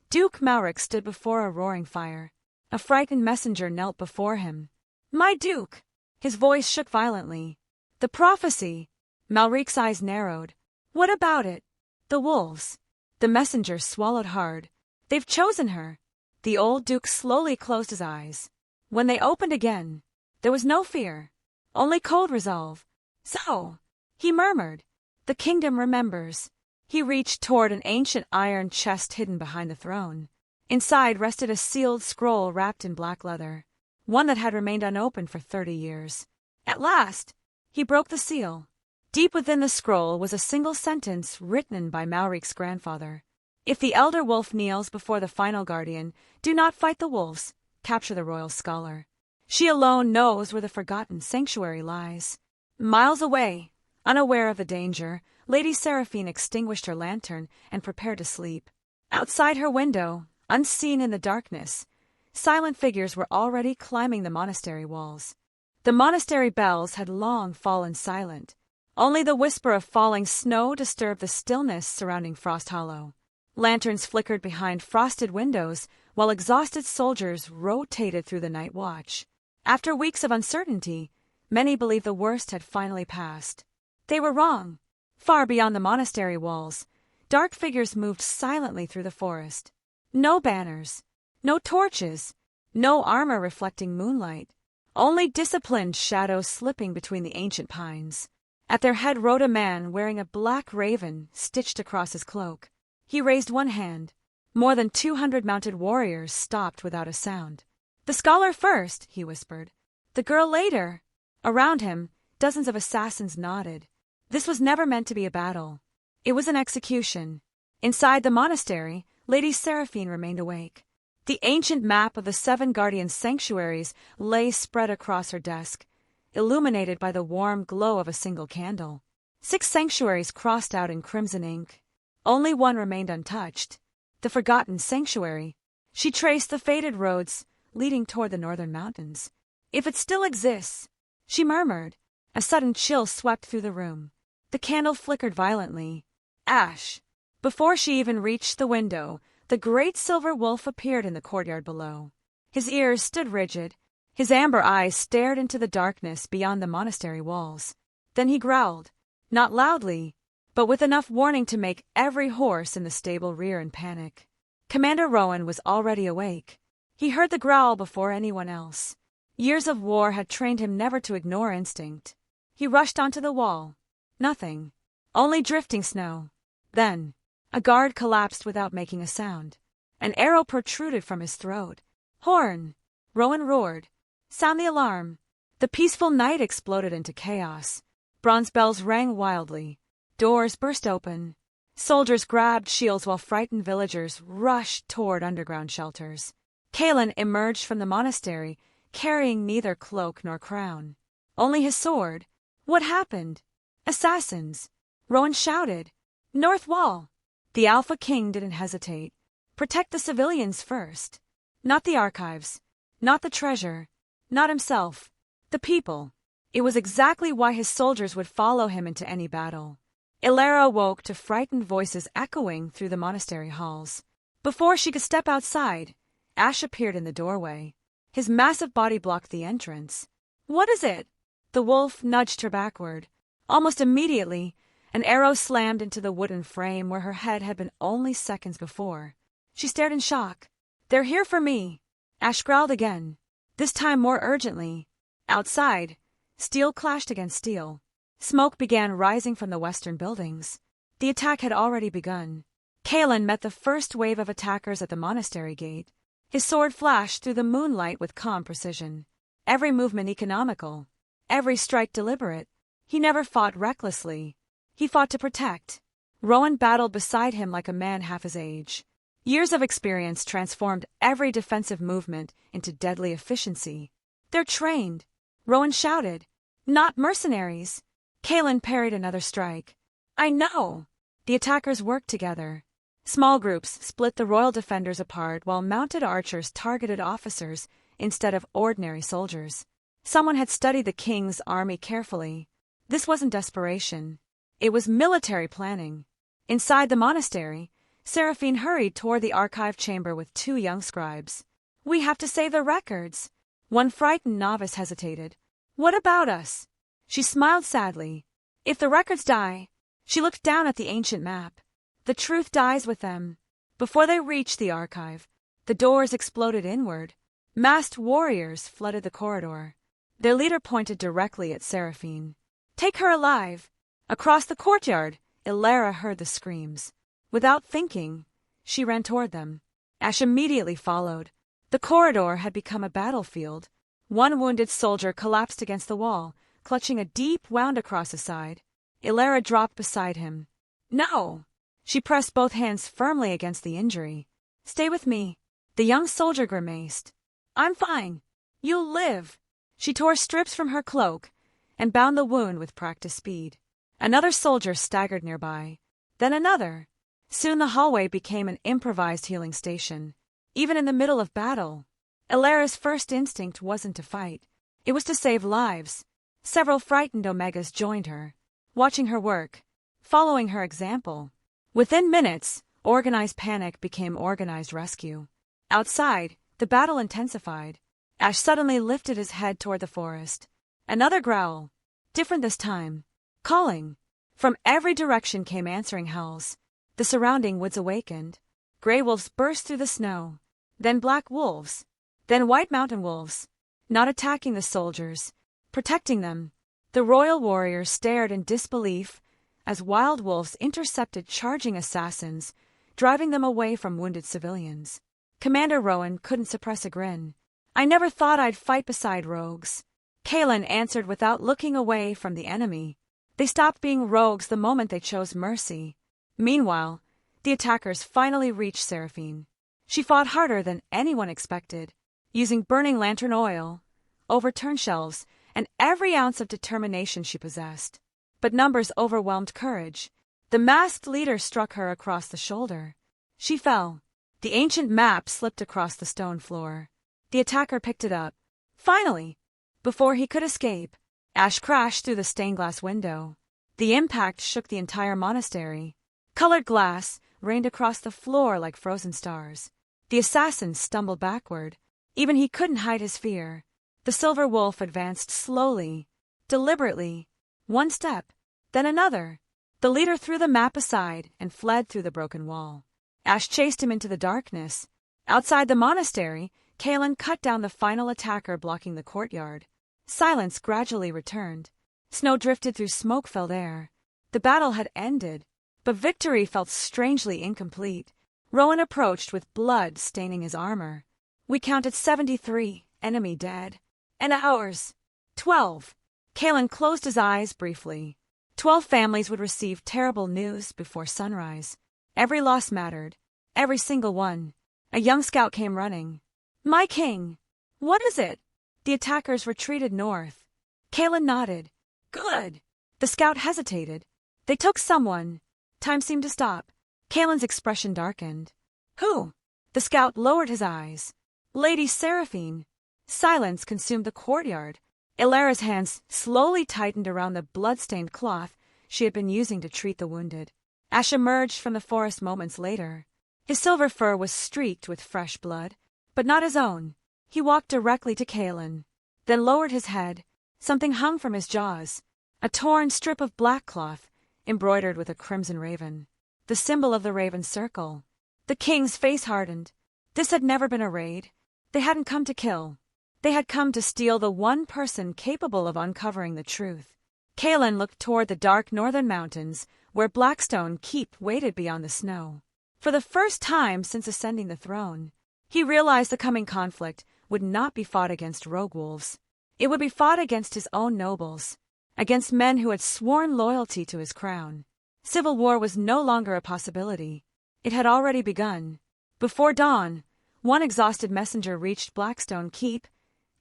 Duke Malric stood before a roaring fire. A frightened messenger knelt before him. "My Duke!" His voice shook violently. "The prophecy!" Malric's eyes narrowed. "What about it?" "The wolves." The messenger swallowed hard. "They've chosen her." The old Duke slowly closed his eyes. When they opened again, there was no fear, only cold resolve. "So," he murmured, "the kingdom remembers." He reached toward an ancient iron chest hidden behind the throne. Inside rested a sealed scroll wrapped in black leather, one that had remained unopened for 30 years. At last, he broke the seal. Deep within the scroll was a single sentence written by Malric's grandfather. "If the elder wolf kneels before the final guardian, do not fight the wolves, capture the royal scholar. She alone knows where the forgotten sanctuary lies." Miles away, unaware of the danger, Lady Seraphine extinguished her lantern and prepared to sleep. Outside her window, unseen in the darkness, silent figures were already climbing the monastery walls. The monastery bells had long fallen silent. Only the whisper of falling snow disturbed the stillness surrounding Frost Hollow. Lanterns flickered behind frosted windows, while exhausted soldiers rotated through the night watch. After weeks of uncertainty, many believed the worst had finally passed. They were wrong. Far beyond the monastery walls, dark figures moved silently through the forest. No banners, no torches, no armor reflecting moonlight, only disciplined shadows slipping between the ancient pines. At their head rode a man wearing a black raven stitched across his cloak. He raised one hand. More than 200 mounted warriors stopped without a sound. "The scholar first," he whispered. "The girl later." Around him, dozens of assassins nodded. This was never meant to be a battle. It was an execution. Inside the monastery, Lady Seraphine remained awake. The ancient map of the 7 guardian sanctuaries lay spread across her desk, illuminated by the warm glow of a single candle. 6 sanctuaries crossed out in crimson ink. Only one remained untouched. The forgotten sanctuary. She traced the faded roads leading toward the northern mountains. "If it still exists," she murmured. A sudden chill swept through the room. The candle flickered violently. Ash. Before she even reached the window, the great silver wolf appeared in the courtyard below. His ears stood rigid. His amber eyes stared into the darkness beyond the monastery walls. Then he growled, not loudly, but with enough warning to make every horse in the stable rear in panic. Commander Rowan was already awake. He heard the growl before anyone else. Years of war had trained him never to ignore instinct. He rushed onto the wall. Nothing. Only drifting snow. Then, a guard collapsed without making a sound. An arrow protruded from his throat. "Horn!" Rowan roared. "Sound the alarm." The peaceful night exploded into chaos. Bronze bells rang wildly. Doors burst open. Soldiers grabbed shields while frightened villagers rushed toward underground shelters. Kalen emerged from the monastery, carrying neither cloak nor crown. Only his sword. What happened? Assassins. Rowan shouted. North Wall. The Alpha King didn't hesitate. Protect the civilians first. Not the archives. Not the treasure. Not himself. The people. It was exactly why his soldiers would follow him into any battle. Ilara awoke to frightened voices echoing through the monastery halls. Before she could step outside, Ash appeared in the doorway. His massive body blocked the entrance. What is it? The wolf nudged her backward. Almost immediately, an arrow slammed into the wooden frame where her head had been only seconds before. She stared in shock. They're here for me. Ash growled again, this time more urgently. Outside, steel clashed against steel. Smoke began rising from the western buildings. The attack had already begun. Kalen met the first wave of attackers at the monastery gate. His sword flashed through the moonlight with calm precision. Every movement economical. Every strike deliberate. He never fought recklessly. He fought to protect. Rowan battled beside him like a man half his age. Years of experience transformed every defensive movement into deadly efficiency. They're trained. Rowan shouted. Not mercenaries. Kalen parried another strike. I know. The attackers worked together. Small groups split the royal defenders apart while mounted archers targeted officers instead of ordinary soldiers. Someone had studied the king's army carefully. This wasn't desperation. It was military planning. Inside the monastery, Seraphine hurried toward the archive chamber with 2 young scribes. We have to save the records. One frightened novice hesitated. What about us? She smiled sadly. If the records die, she looked down at the ancient map. The truth dies with them. Before they reached the archive, the doors exploded inward. Masked warriors flooded the corridor. Their leader pointed directly at Seraphine. Take her alive. Across the courtyard, Ilara heard the screams. Without thinking, she ran toward them. Ash immediately followed. The corridor had become a battlefield. One wounded soldier collapsed against the wall, clutching a deep wound across his side. Ilara dropped beside him. No! She pressed both hands firmly against the injury. Stay with me. The young soldier grimaced. I'm fine. You'll live. She tore strips from her cloak and bound the wound with practiced speed. Another soldier staggered nearby. Then another. Soon the hallway became an improvised healing station. Even in the middle of battle, Ilara's first instinct wasn't to fight. It was to save lives. Several frightened Omegas joined her, watching her work, following her example. Within minutes, organized panic became organized rescue. Outside, the battle intensified. Ash suddenly lifted his head toward the forest. Another growl, different this time, calling. From every direction came answering howls. The surrounding woods awakened. Gray wolves burst through the snow, then black wolves, then white mountain wolves, not attacking the soldiers, protecting them. The royal warriors stared in disbelief as wild wolves intercepted charging assassins, driving them away from wounded civilians. Commander Rowan couldn't suppress a grin. I never thought I'd fight beside rogues. Kalen answered without looking away from the enemy. They stopped being rogues the moment they chose mercy. Meanwhile, the attackers finally reached Seraphine. She fought harder than anyone expected, using burning lantern oil, overturned shelves, and every ounce of determination she possessed. But numbers overwhelmed courage. The masked leader struck her across the shoulder. She fell. The ancient map slipped across the stone floor. The attacker picked it up. Finally, before he could escape, Ash crashed through the stained glass window. The impact shook the entire monastery. Colored glass rained across the floor like frozen stars. The assassin stumbled backward. Even he couldn't hide his fear. The silver wolf advanced slowly, deliberately. One step, then another. The leader threw the map aside and fled through the broken wall. Ash chased him into the darkness. Outside the monastery, Kalen cut down the final attacker blocking the courtyard. Silence gradually returned. Snow drifted through smoke-filled air. The battle had ended, but victory felt strangely incomplete. Rowan approached with blood staining his armor. We counted 73, enemy dead. And ours, 12. Kalen closed his eyes briefly. 12 families would receive terrible news before sunrise. Every loss mattered. Every single one. A young scout came running. My king! What is it? The attackers retreated north. Kalen nodded. Good. The scout hesitated. They took someone. Time seemed to stop. Kaelin's expression darkened. Who? The scout lowered his eyes. Lady Seraphine. Silence consumed the courtyard. Ilara's hands slowly tightened around the blood-stained cloth she had been using to treat the wounded. Ash emerged from the forest moments later. His silver fur was streaked with fresh blood, but not his own. He walked directly to Kaelin, then lowered his head. Something hung from his jaws, a torn strip of black cloth, embroidered with a crimson raven, the symbol of the Raven Circle. The king's face hardened. This had never been a raid. They hadn't come to kill. They had come to steal the one person capable of uncovering the truth. Kaelin looked toward the dark northern mountains, where Blackstone Keep waited beyond the snow. For the first time since ascending the throne, he realized the coming conflict would not be fought against rogue wolves. It would be fought against his own nobles, against men who had sworn loyalty to his crown. Civil war was no longer a possibility. It had already begun. Before dawn, one exhausted messenger reached Blackstone Keep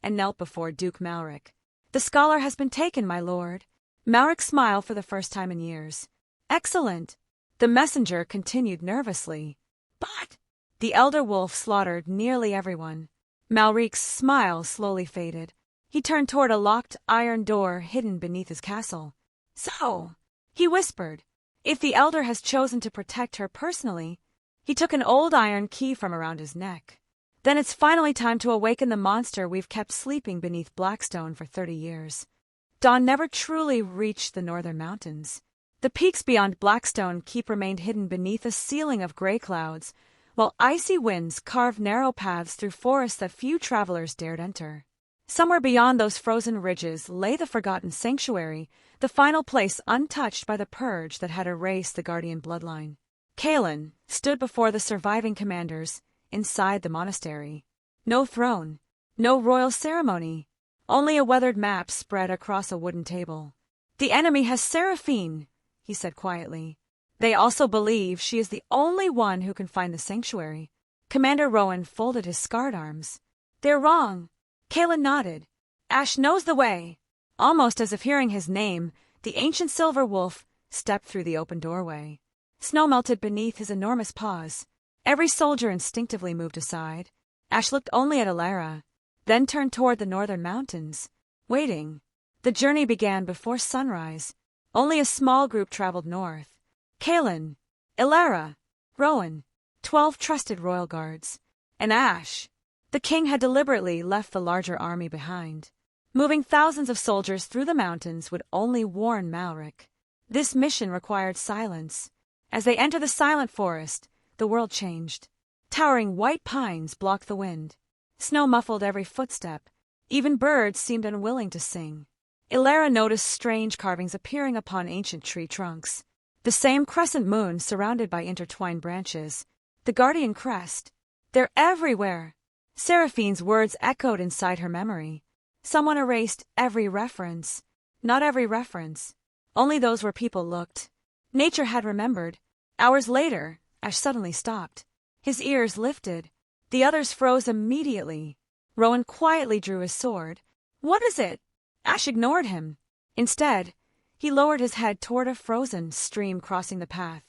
and knelt before Duke Malric. "The scholar has been taken, my lord." Malric smiled for the first time in years. "Excellent." The messenger continued nervously. "But—" The elder wolf slaughtered nearly everyone. Malric's smile slowly faded. He turned toward a locked iron door hidden beneath his castle. "So," he whispered, "if the elder has chosen to protect her personally—" He took an old iron key from around his neck. "Then it's finally time to awaken the monster we've kept sleeping beneath Blackstone for 30 years. Dawn never truly reached the northern mountains. The peaks beyond Blackstone Keep remained hidden beneath a ceiling of gray clouds, while icy winds carved narrow paths through forests that few travelers dared enter. Somewhere beyond those frozen ridges lay the forgotten sanctuary, the final place untouched by the purge that had erased the Guardian bloodline. Kaelin stood before the surviving commanders inside the monastery. No throne, no royal ceremony, only a weathered map spread across a wooden table. "The enemy has Seraphine," he said quietly. "They also believe she is the only one who can find the sanctuary." Commander Rowan folded his scarred arms. "They're wrong." Kaelin nodded. "Ash knows the way." Almost as if hearing his name, the ancient silver wolf stepped through the open doorway. Snow melted beneath his enormous paws. Every soldier instinctively moved aside. Ash looked only at Ilara, then turned toward the northern mountains, waiting. The journey began before sunrise. Only a small group traveled north. Kaelin, Ilara, Rowan, 12 trusted royal guards, and Ash. The king had deliberately left the larger army behind. Moving thousands of soldiers through the mountains would only warn Malric. This mission required silence. As they entered the silent forest, the world changed. Towering white pines blocked the wind. Snow muffled every footstep. Even birds seemed unwilling to sing. Ilara noticed strange carvings appearing upon ancient tree trunks. The same crescent moon surrounded by intertwined branches. The guardian crest. "They're everywhere." Seraphine's words echoed inside her memory. Someone erased every reference. Not every reference. Only those where people looked. Nature had remembered. Hours later, Ash suddenly stopped. His ears lifted. The others froze immediately. Rowan quietly drew his sword. "What is it?" Ash ignored him. Instead, he lowered his head toward a frozen stream crossing the path.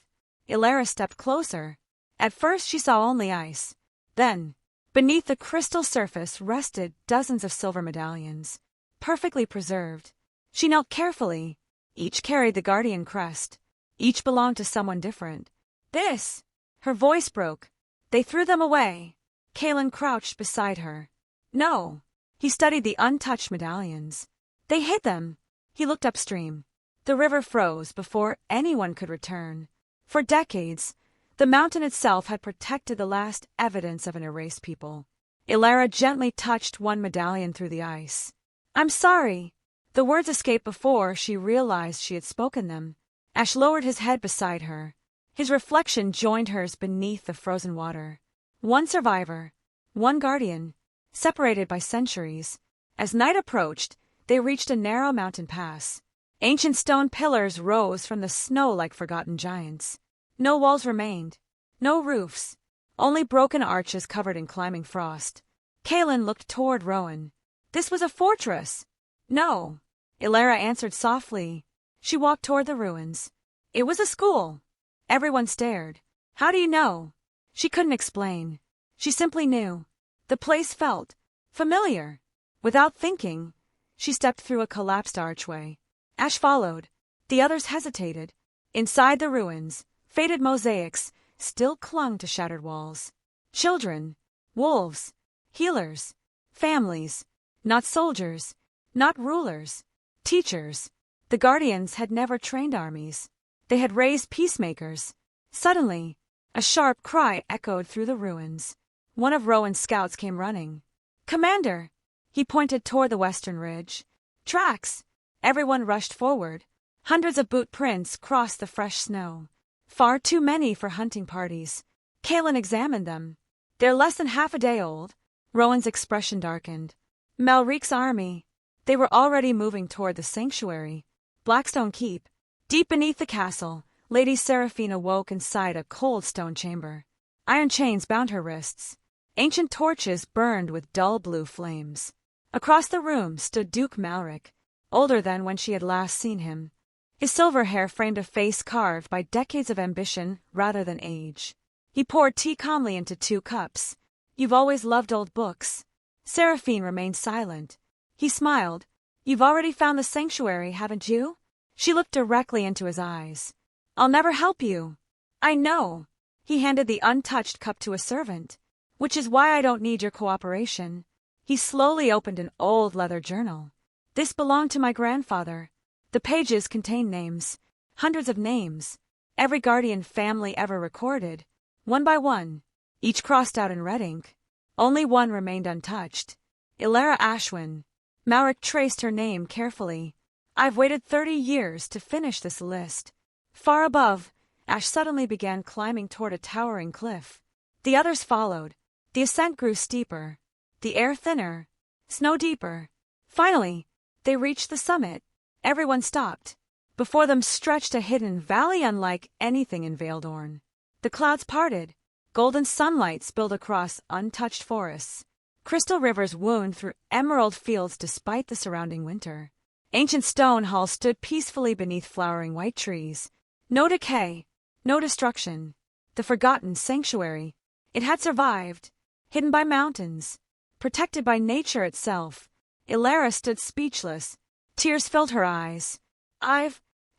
Ilara stepped closer. At first she saw only ice. Then, beneath the crystal surface rested dozens of silver medallions, perfectly preserved. She knelt carefully. Each carried the guardian crest. Each belonged to someone different. "This!" Her voice broke. "They threw them away." Kaelin crouched beside her. "No." He studied the untouched medallions. "They hid them." He looked upstream. The river froze before anyone could return. For decades, the mountain itself had protected the last evidence of an erased people. Ilara gently touched one medallion through the ice. "I'm sorry." The words escaped before she realized she had spoken them. Ash lowered his head beside her. His reflection joined hers beneath the frozen water. One survivor, one guardian, separated by centuries. As night approached, they reached a narrow mountain pass. Ancient stone pillars rose from the snow like forgotten giants. No walls remained. No roofs. Only broken arches covered in climbing frost. Kaelin looked toward Rowan. "This was a fortress." "No." Ilara answered softly. She walked toward the ruins. It was a school. Everyone stared. How do you know? She couldn't explain. She simply knew. The place felt familiar. Without thinking, she stepped through a collapsed archway. Ash followed. The others hesitated. Inside the ruins, faded mosaics still clung to shattered walls. Children, wolves, healers, families, not soldiers, not rulers, teachers. The Guardians had never trained armies. They had raised peacemakers. Suddenly, a sharp cry echoed through the ruins. One of Rowan's scouts came running. "Commander!" He pointed toward the western ridge. "Tracks!" Everyone rushed forward. Hundreds of boot prints crossed the fresh snow. Far too many for hunting parties. Kaelin examined them. "They're less than half a day old." Rowan's expression darkened. Malric's army. They were already moving toward the sanctuary. Blackstone Keep. Deep beneath the castle, Lady Seraphine awoke inside a cold stone chamber. Iron chains bound her wrists. Ancient torches burned with dull blue flames. Across the room stood Duke Malric, older than when she had last seen him. His silver hair framed a face carved by decades of ambition rather than age. He poured tea calmly into 2 cups. "You've always loved old books." Seraphine remained silent. He smiled. "You've already found the sanctuary, haven't you?" She looked directly into his eyes. "I'll never help you." "I know." He handed the untouched cup to a servant. "Which is why I don't need your cooperation." He slowly opened an old leather journal. "This belonged to my grandfather." The pages contained names. Hundreds of names. Every Guardian family ever recorded. One by one. Each crossed out in red ink. Only one remained untouched. Ilara Ashwin. Malric traced her name carefully. "I've waited 30 years to finish this list." Far above, Ash suddenly began climbing toward a towering cliff. The others followed. The ascent grew steeper. The air thinner. Snow deeper. Finally, they reached the summit. Everyone stopped. Before them stretched a hidden valley unlike anything in Veildorn. The clouds parted. Golden sunlight spilled across untouched forests. Crystal rivers wound through emerald fields despite the surrounding winter. Ancient stone halls stood peacefully beneath flowering white trees. No decay, no destruction. The forgotten sanctuary. It had survived, hidden by mountains, protected by nature itself. Ilara stood speechless. Tears filled her eyes.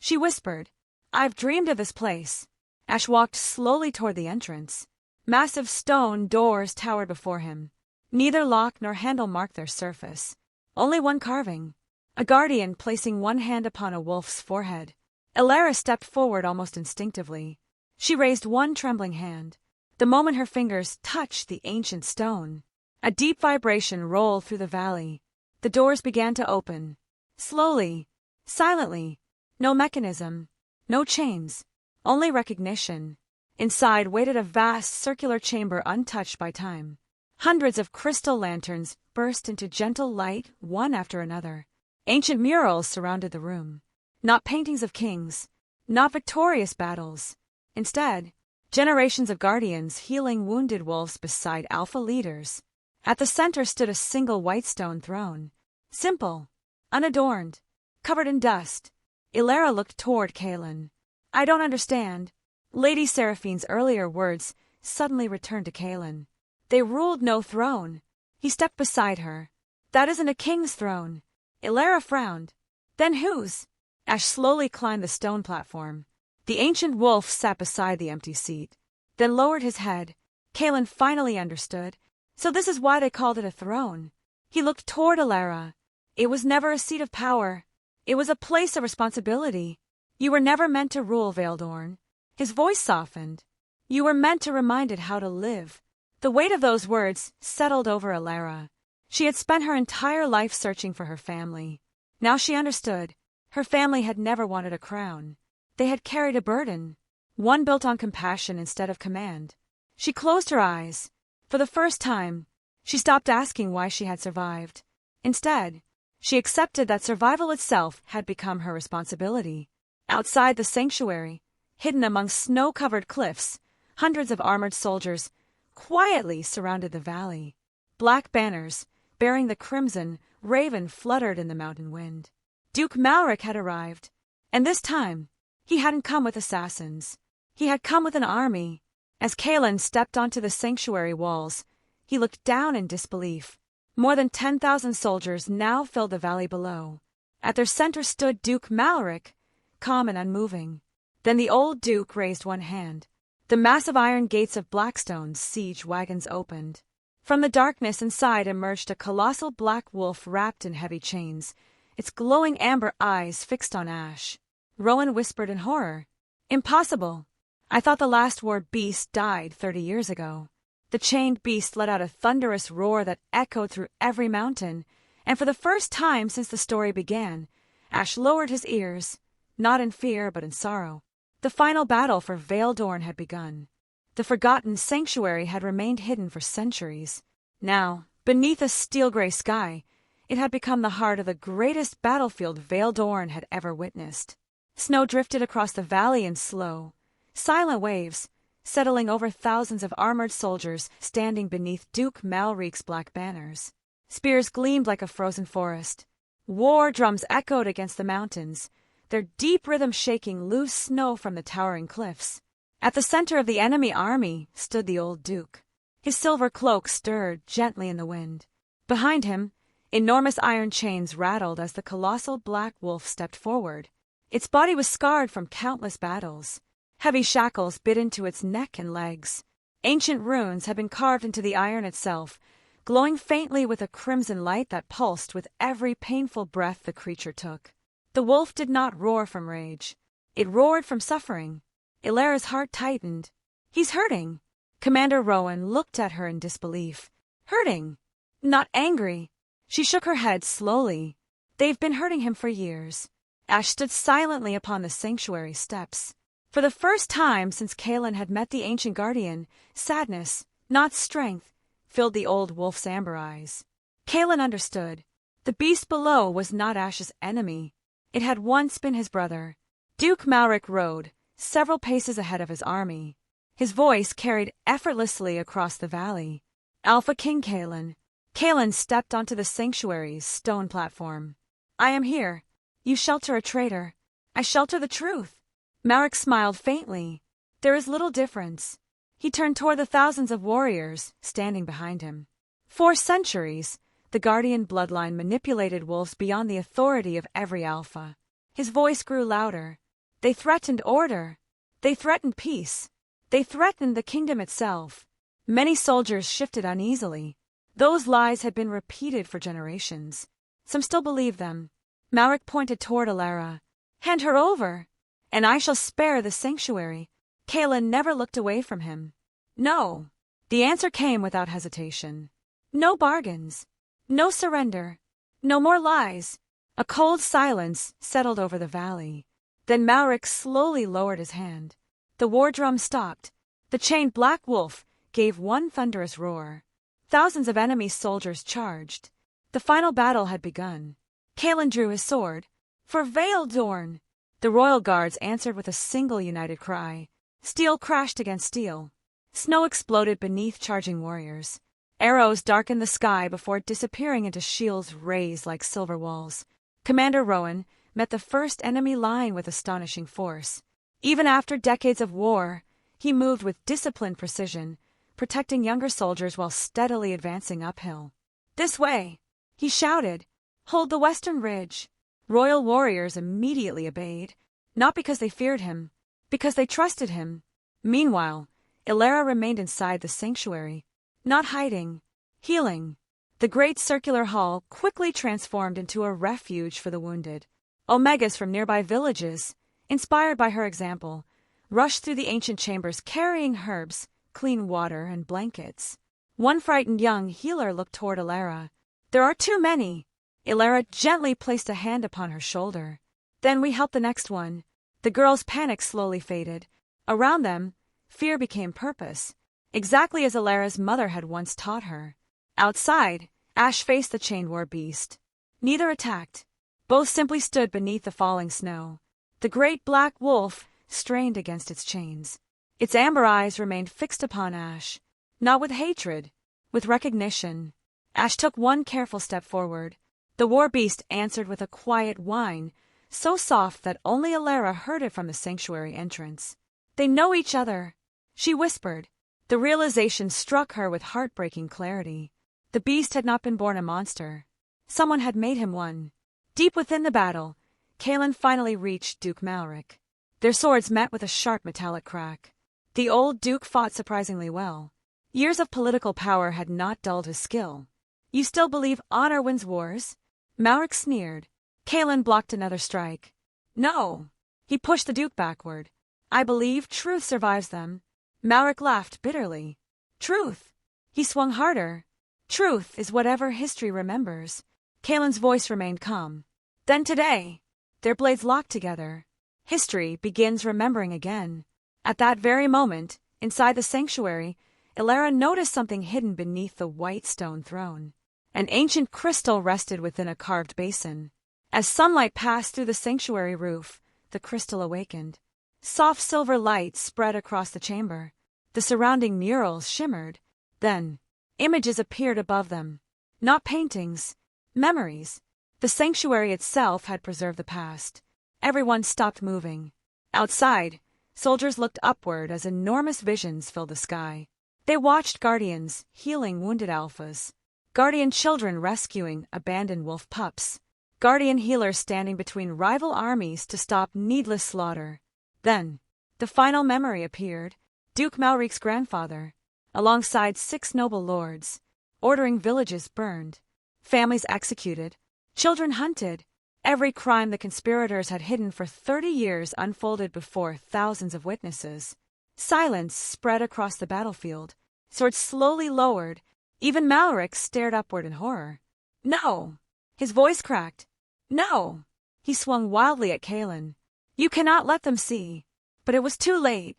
She whispered, "I've dreamed of this place." Ash walked slowly toward the entrance. Massive stone doors towered before him. Neither lock nor handle marked their surface. Only one carving. A guardian placing one hand upon a wolf's forehead. Ilara stepped forward almost instinctively. She raised one trembling hand. The moment her fingers touched the ancient stone, a deep vibration rolled through the valley. The doors began to open. Slowly, silently. No mechanism, no chains, only recognition. Inside waited a vast circular chamber untouched by time. Hundreds of crystal lanterns burst into gentle light one after another. Ancient murals surrounded the room. Not paintings of kings, not victorious battles. Instead, generations of guardians healing wounded wolves beside alpha leaders. At the center stood a single white stone throne. Simple, unadorned, covered in dust. Ilara looked toward Kaelin. "I don't understand." Lady Seraphine's earlier words suddenly returned to Kaelin. "They ruled no throne." He stepped beside her. "That isn't a king's throne." Ilara frowned. "Then whose?" Ash slowly climbed the stone platform. The ancient wolf sat beside the empty seat, then lowered his head. Kaelin finally understood. So this is why they called it a throne. He looked toward Ilara. "It was never a seat of power. It was a place of responsibility. You were never meant to rule Veildorn." His voice softened. "You were meant to remind it how to live." The weight of those words settled over Ilara. She had spent her entire life searching for her family. Now she understood. Her family had never wanted a crown. They had carried a burden, one built on compassion instead of command. She closed her eyes. For the first time, she stopped asking why she had survived. Instead, she accepted that survival itself had become her responsibility. Outside the sanctuary, hidden among snow-covered cliffs, hundreds of armored soldiers quietly surrounded the valley. Black banners, bearing the crimson raven, fluttered in the mountain wind. Duke Malric had arrived, and this time, He hadn't come with assassins. He had come with an army. As Kaelin stepped onto the sanctuary walls, he looked down in disbelief. More than 10,000 soldiers now filled the valley below. At their center stood Duke Malric, calm and unmoving. Then the old Duke raised one hand. The massive iron gates of Blackstone's siege wagons opened. From the darkness inside emerged a colossal black wolf wrapped in heavy chains, its glowing amber eyes fixed on Ash. Rowan whispered in horror. Impossible. I thought the last war beast died 30 years ago. The chained beast let out a thunderous roar that echoed through every mountain, and for the first time since the story began, Ash lowered his ears, not in fear but in sorrow. The final battle for Vale Dorn had begun. The forgotten sanctuary had remained hidden for centuries. Now, beneath a steel-gray sky, it had become the heart of the greatest battlefield Vale Dorn had ever witnessed. Snow drifted across the valley in slow, silent waves, settling over thousands of armored soldiers standing beneath Duke Malric's black banners. Spears gleamed like a frozen forest. War drums echoed against the mountains, their deep rhythm shaking loose snow from the towering cliffs. At the center of the enemy army stood the old Duke. His silver cloak stirred gently in the wind. Behind him, enormous iron chains rattled as the colossal black wolf stepped forward. Its body was scarred from countless battles. Heavy shackles bit into its neck and legs. Ancient runes had been carved into the iron itself, glowing faintly with a crimson light that pulsed with every painful breath the creature took. The wolf did not roar from rage. It roared from suffering. Ilara's heart tightened. He's hurting. Commander Rowan looked at her in disbelief. Hurting. Not angry. She shook her head slowly. They've been hurting him for years. Ash stood silently upon the sanctuary steps. For the first time since Kaelin had met the ancient guardian, sadness, not strength, filled the old wolf's amber eyes. Kaelin understood. The beast below was not Ash's enemy. It had once been his brother. Duke Malric rode, several paces ahead of his army. His voice carried effortlessly across the valley. Alpha King Kaelin. Kaelin stepped onto the sanctuary's stone platform. I am here. You shelter a traitor. I shelter the truth. Malric smiled faintly. There is little difference. He turned toward the thousands of warriors standing behind him. For centuries, the Guardian bloodline manipulated wolves beyond the authority of every alpha. His voice grew louder. They threatened order. They threatened peace. They threatened the kingdom itself. Many soldiers shifted uneasily. Those lies had been repeated for generations. Some still believed them. Malric pointed toward Ilara. Hand her over, and I shall spare the sanctuary. Kaelin never looked away from him. No. The answer came without hesitation. No bargains. No surrender. No more lies. A cold silence settled over the valley. Then Malric slowly lowered his hand. The war drum stopped. The chained black wolf gave one thunderous roar. Thousands of enemy soldiers charged. The final battle had begun. Kaelin drew his sword. For Vale Dorn! The royal guards answered with a single united cry. Steel crashed against steel. Snow exploded beneath charging warriors. Arrows darkened the sky before disappearing into shields raised like silver walls. Commander Rowan met the first enemy line with astonishing force. Even after decades of war, he moved with disciplined precision, protecting younger soldiers while steadily advancing uphill. This way! He shouted. Hold the western ridge. Royal warriors immediately obeyed, not because they feared him, because they trusted him. Meanwhile, Ilara remained inside the sanctuary, not hiding, healing. The great circular hall quickly transformed into a refuge for the wounded. Omegas from nearby villages, inspired by her example, rushed through the ancient chambers carrying herbs, clean water, and blankets. One frightened young healer looked toward Ilara. There are too many. Ilara gently placed a hand upon her shoulder. Then we helped the next one. The girl's panic slowly faded. Around them, fear became purpose, exactly as Ilara's mother had once taught her. Outside, Ash faced the chained war beast. Neither attacked. Both simply stood beneath the falling snow. The great black wolf strained against its chains. Its amber eyes remained fixed upon Ash, not with hatred, with recognition. Ash took one careful step forward. The war beast answered with a quiet whine, so soft that only Alara heard it from the sanctuary entrance. "They know each other," she whispered. The realization struck her with heartbreaking clarity. The beast had not been born a monster. Someone had made him one. Deep within the battle, Kaelin finally reached Duke Malric. Their swords met with a sharp metallic crack. The old duke fought surprisingly well. Years of political power had not dulled his skill. "You still believe honor wins wars?" Malric sneered. Kaelin blocked another strike. "No." He pushed the duke backward. "I believe truth survives them." Malric laughed bitterly. "Truth?" He swung harder. "Truth is whatever history remembers." Kaelin's voice remained calm. "Then today," their blades locked together. "History begins remembering again." At that very moment, inside the sanctuary, Alara noticed something hidden beneath the white stone throne. An ancient crystal rested within a carved basin. As sunlight passed through the sanctuary roof, the crystal awakened. Soft silver light spread across the chamber. The surrounding murals shimmered. Then, images appeared above them. Not paintings, memories. The sanctuary itself had preserved the past. Everyone stopped moving. Outside, soldiers looked upward as enormous visions filled the sky. They watched guardians healing wounded alphas, guardian children rescuing abandoned wolf pups, guardian healers standing between rival armies to stop needless slaughter. Then, the final memory appeared, Duke Malric's grandfather, alongside 6 noble lords, ordering villages burned, families executed, children hunted. Every crime the conspirators had hidden for 30 years unfolded before thousands of witnesses. Silence spread across the battlefield. Swords slowly lowered. Even Malric stared upward in horror. "No!" His voice cracked. "No!" He swung wildly at Kaelin. "You cannot let them see." But it was too late.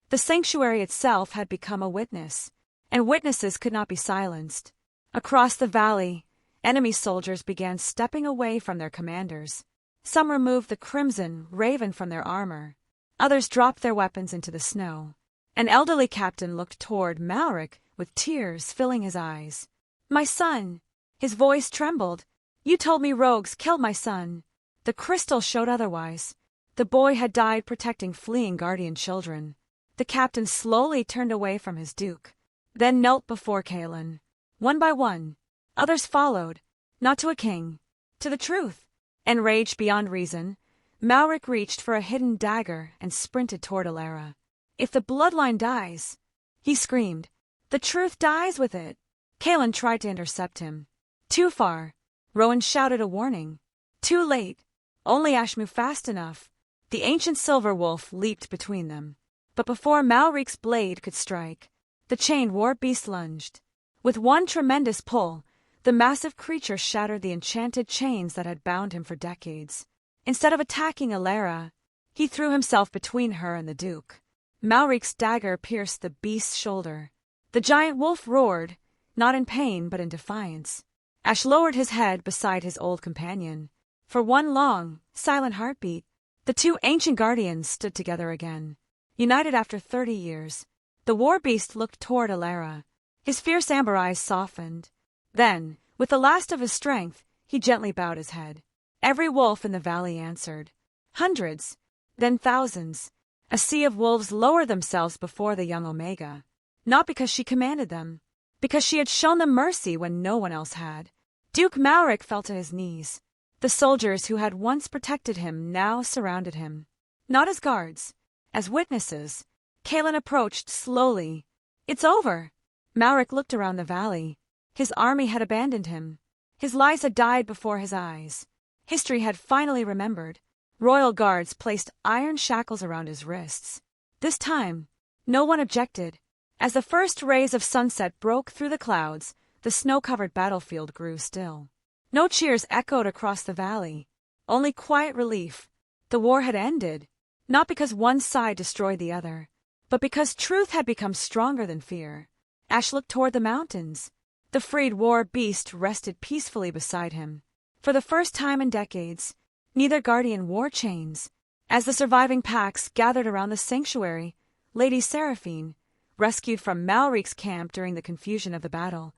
The sanctuary itself had become a witness, and witnesses could not be silenced. Across the valley, enemy soldiers began stepping away from their commanders. Some removed the crimson raven from their armor. Others dropped their weapons into the snow. An elderly captain looked toward Malric with tears filling his eyes. "My son!" His voice trembled. "You told me rogues killed my son." The crystal showed otherwise. The boy had died protecting fleeing guardian children. The captain slowly turned away from his duke, then knelt before Kaelin. One by one, others followed, not to a king, to the truth. Enraged beyond reason, Malric reached for a hidden dagger and sprinted toward Alara. "If the bloodline dies," he screamed, "the truth dies with it." Kaelin tried to intercept him. Too far. Rowan shouted a warning. Too late. Only Ash moved fast enough. The ancient silver wolf leaped between them. But before Malric's blade could strike, the chained war beast lunged. With one tremendous pull, the massive creature shattered the enchanted chains that had bound him for decades. Instead of attacking Alara, he threw himself between her and the Duke. Malric's dagger pierced the beast's shoulder. The giant wolf roared, not in pain but in defiance. Ash lowered his head beside his old companion. For one long, silent heartbeat, the 2 ancient guardians stood together again, united after 30 years. The war beast looked toward Alara. His fierce amber eyes softened. Then, with the last of his strength, he gently bowed his head. Every wolf in the valley answered. Hundreds, then thousands. A sea of wolves lowered themselves before the young Omega. Not because she commanded them, because she had shown them mercy when no one else had. Duke Malric fell to his knees. The soldiers who had once protected him now surrounded him. Not as guards, as witnesses. Kaelin approached slowly. "It's over." Malric looked around the valley. His army had abandoned him. His lies had died before his eyes. History had finally remembered. Royal guards placed iron shackles around his wrists. This time, no one objected. As the first rays of sunset broke through the clouds, the snow-covered battlefield grew still. No cheers echoed across the valley. Only quiet relief. The war had ended, not because one side destroyed the other, but because truth had become stronger than fear. Ash looked toward the mountains. The freed war beast rested peacefully beside him. For the first time in decades, neither guardian wore chains. As the surviving packs gathered around the sanctuary, Lady Seraphine, rescued from Malric's camp during the confusion of the battle,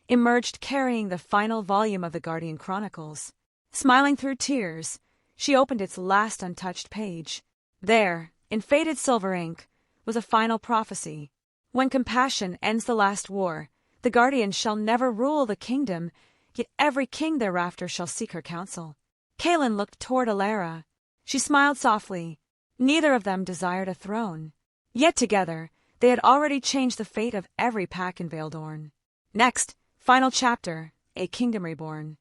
emerged carrying the final volume of the Guardian Chronicles. Smiling through tears, She opened its last untouched page. There, in faded silver ink, was a final prophecy. When compassion ends the last war, the Guardian shall never rule the kingdom, yet every king thereafter shall seek her counsel. Kaelin looked toward Alara. She smiled softly. Neither of them desired a throne. Yet together, they had already changed the fate of every pack in Valedorn. Next, final chapter, A Kingdom Reborn.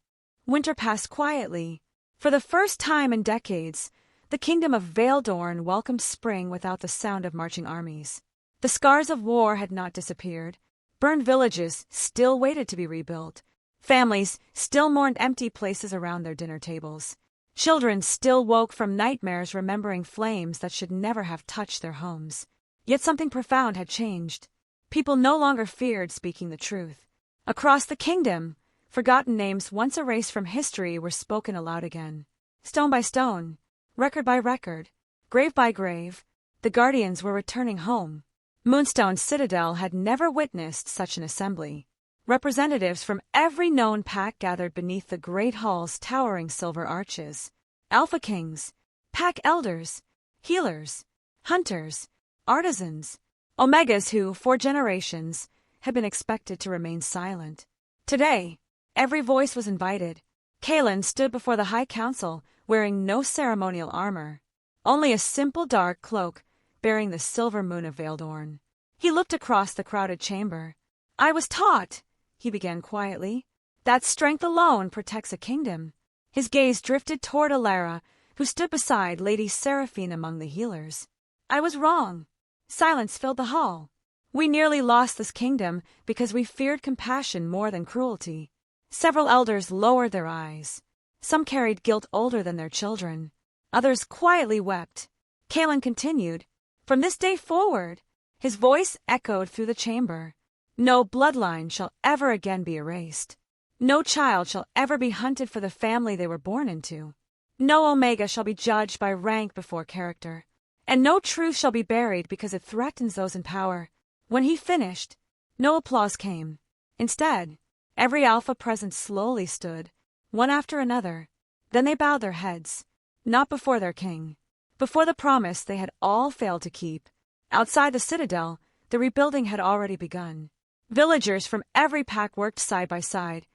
Winter passed quietly. For the first time in decades, the kingdom of Valedorn welcomed spring without the sound of marching armies. The scars of war had not disappeared. Burned villages still waited to be rebuilt. Families still mourned empty places around their dinner tables. Children still woke from nightmares remembering flames that should never have touched their homes. Yet something profound had changed. People no longer feared speaking the truth. Across the kingdom, forgotten names once erased from history were spoken aloud again. Stone by stone, record by record, grave by grave, the Guardians were returning home. Moonstone Citadel had never witnessed such an assembly. Representatives from every known pack gathered beneath the great hall's towering silver arches. Alpha Kings, Pack Elders, Healers, Hunters, Artisans, Omegas who, for generations, had been expected to remain silent. Today, every voice was invited. Kaelin stood before the High Council, wearing no ceremonial armor, only a simple dark cloak bearing the silver moon of Valedorn. He looked across the crowded chamber. "I was taught," he began quietly, "that strength alone protects a kingdom." His gaze drifted toward Alara, who stood beside Lady Seraphine among the healers. "I was wrong." Silence filled the hall. "We nearly lost this kingdom because we feared compassion more than cruelty." Several elders lowered their eyes. Some carried guilt older than their children. Others quietly wept. Kaelin continued, "From this day forward," his voice echoed through the chamber, "no bloodline shall ever again be erased. No child shall ever be hunted for the family they were born into. No Omega shall be judged by rank before character. And no truth shall be buried because it threatens those in power." When he finished, no applause came. Instead, every alpha present slowly stood, one after another. Then they bowed their heads, not before their king, before the promise they had all failed to keep. Outside the citadel, the rebuilding had already begun. Villagers from every pack worked side by side,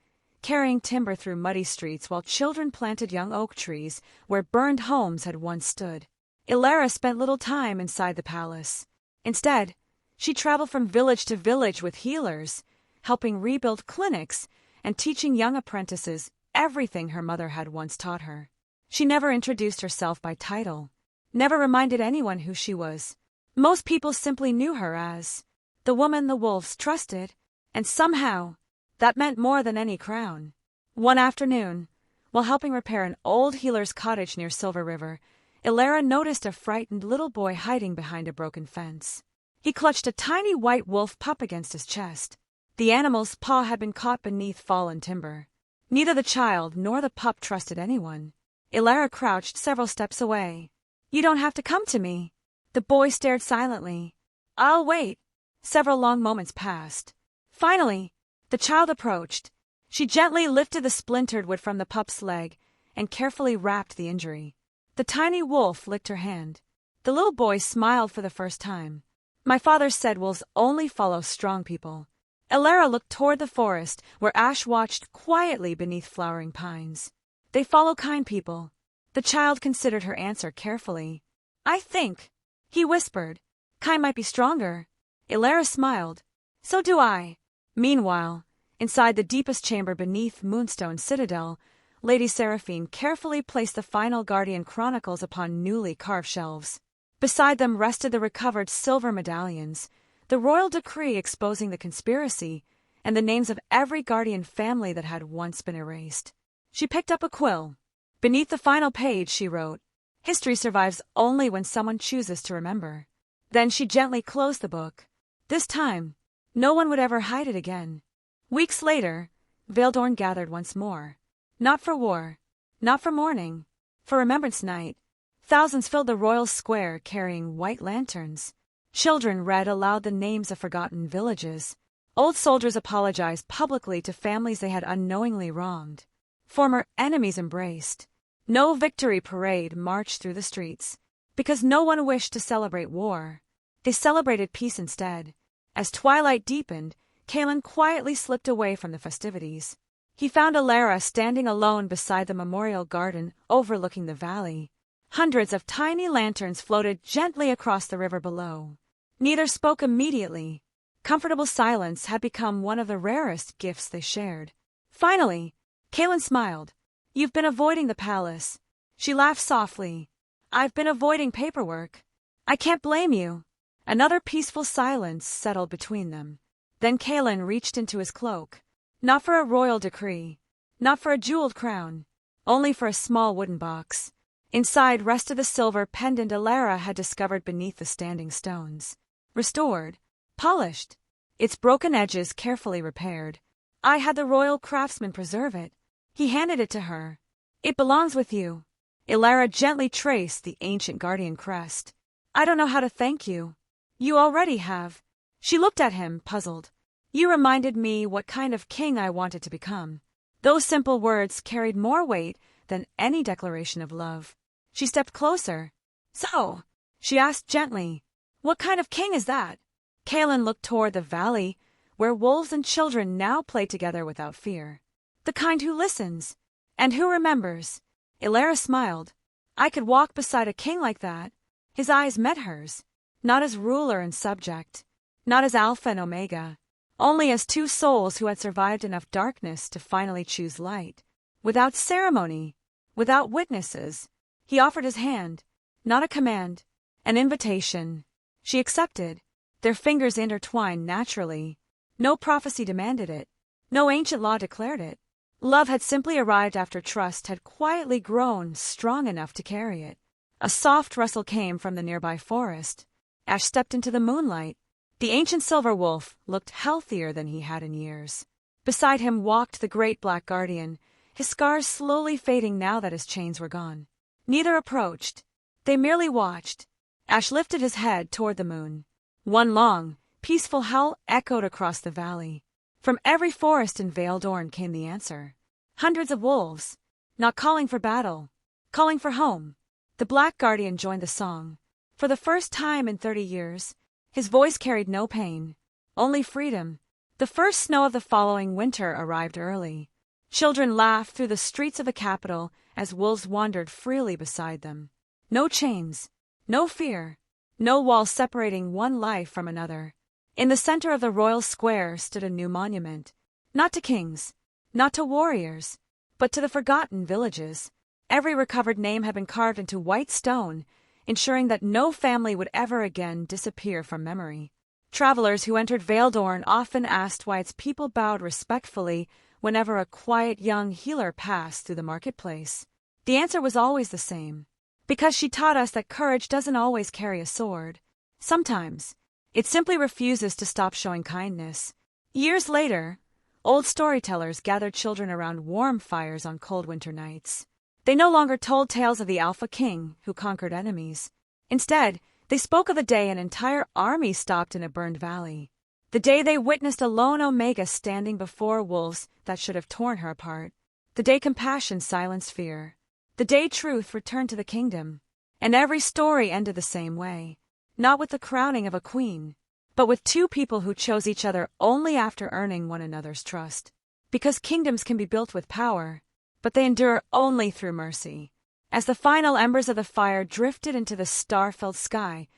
carrying timber through muddy streets while children planted young oak trees where burned homes had once stood. Alara spent little time inside the palace. Instead, she traveled from village to village with healers, helping rebuild clinics and teaching young apprentices everything her mother had once taught her. She never introduced herself by title, never reminded anyone who she was. Most people simply knew her as the woman the wolves trusted, and somehow that meant more than any crown. One afternoon, while helping repair an old healer's cottage near Silver River, Alara noticed a frightened little boy hiding behind a broken fence. He clutched a tiny white wolf pup against his chest. The animal's paw had been caught beneath fallen timber. Neither the child nor the pup trusted anyone. Alara crouched several steps away. "You don't have to come to me." The boy stared silently. "I'll wait." Several long moments passed. Finally, the child approached. She gently lifted the splintered wood from the pup's leg and carefully wrapped the injury. The tiny wolf licked her hand. The little boy smiled for the first time. "My father said wolves only follow strong people." Alara looked toward the forest, where Ash watched quietly beneath flowering pines. "They follow kind people." The child considered her answer carefully. "I think," he whispered, "kind might be stronger." Alara smiled. "So do I." Meanwhile, inside the deepest chamber beneath Moonstone Citadel, Lady Seraphine carefully placed the final Guardian Chronicles upon newly carved shelves. Beside them rested the recovered silver medallions, the royal decree exposing the conspiracy, and the names of every Guardian family that had once been erased. She picked up a quill. Beneath the final page she wrote, "History survives only when someone chooses to remember." Then she gently closed the book. This time, no one would ever hide it again. Weeks later, Valedorn gathered once more. Not for war, not for mourning, for Remembrance Night. Thousands filled the royal square carrying white lanterns. Children read aloud the names of forgotten villages. Old soldiers apologized publicly to families they had unknowingly wronged. Former enemies embraced. No victory parade marched through the streets, because no one wished to celebrate war. They celebrated peace instead. As twilight deepened, Kalen quietly slipped away from the festivities. He found Alara standing alone beside the memorial garden overlooking the valley. Hundreds of tiny lanterns floated gently across the river below. Neither spoke immediately. Comfortable silence had become one of the rarest gifts they shared. Finally, Kalen smiled. "You've been avoiding the palace." She laughed softly. "I've been avoiding paperwork." "I can't blame you." Another peaceful silence settled between them. Then Kalen reached into his cloak. Not for a royal decree. Not for a jeweled crown. Only for a small wooden box. Inside rested the silver pendant Alara had discovered beneath the standing stones. Restored. Polished. Its broken edges carefully repaired. "I had the royal craftsman preserve it." He handed it to her. "It belongs with you." Alara gently traced the ancient guardian crest. "I don't know how to thank you." "You already have." She looked at him, puzzled. "You reminded me what kind of king I wanted to become." Those simple words carried more weight than any declaration of love. She stepped closer. "So," she asked gently, "what kind of king is that?" Kalen looked toward the valley, where wolves and children now played together without fear. "The kind who listens, and who remembers." Alara smiled. "I could walk beside a king like that." His eyes met hers, not as ruler and subject, not as Alpha and Omega, only as two souls who had survived enough darkness to finally choose light. Without ceremony, without witnesses, he offered his hand, not a command, an invitation. She accepted. Their fingers intertwined naturally. No prophecy demanded it. No ancient law declared it. Love had simply arrived after trust had quietly grown strong enough to carry it. A soft rustle came from the nearby forest. Ash stepped into the moonlight. The ancient silver wolf looked healthier than he had in years. Beside him walked the great black guardian, his scars slowly fading now that his chains were gone. Neither approached. They merely watched. Ash lifted his head toward the moon. One long, peaceful howl echoed across the valley. From every forest in Veildorn came the answer. Hundreds of wolves, not calling for battle, calling for home. The black guardian joined the song. For the first time in 30 years, his voice carried no pain, only freedom. The first snow of the following winter arrived early. Children laughed through the streets of the capital as wolves wandered freely beside them. No chains, no fear, no wall separating one life from another. In the center of the royal square stood a new monument, not to kings, not to warriors, but to the forgotten villages. Every recovered name had been carved into white stone, ensuring that no family would ever again disappear from memory. Travelers who entered Veildorn often asked why its people bowed respectfully whenever a quiet young healer passed through the marketplace. The answer was always the same. Because she taught us that courage doesn't always carry a sword. Sometimes, it simply refuses to stop showing kindness. Years later, old storytellers gathered children around warm fires on cold winter nights. They no longer told tales of the Alpha King who conquered enemies. Instead, they spoke of the day an entire army stopped in a burned valley. The day they witnessed a lone Omega standing before wolves that should have torn her apart. The day compassion silenced fear. The day truth returned to the kingdom. And every story ended the same way. Not with the crowning of a queen, but with two people who chose each other only after earning one another's trust. Because kingdoms can be built with power, but they endure only through mercy. As the final embers of the fire drifted into the star-filled sky,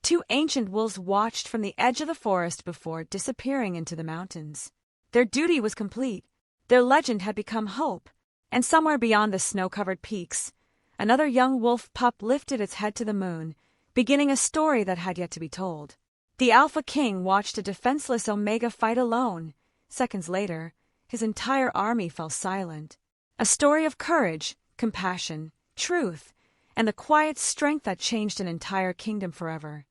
two ancient wolves watched from the edge of the forest before disappearing into the mountains. Their duty was complete. Their legend had become hope. And somewhere beyond the snow-covered peaks, another young wolf pup lifted its head to the moon, beginning a story that had yet to be told. The Alpha King watched a defenseless Omega fight alone. Seconds later, his entire army fell silent. A story of courage, compassion, truth, and the quiet strength that changed an entire kingdom forever.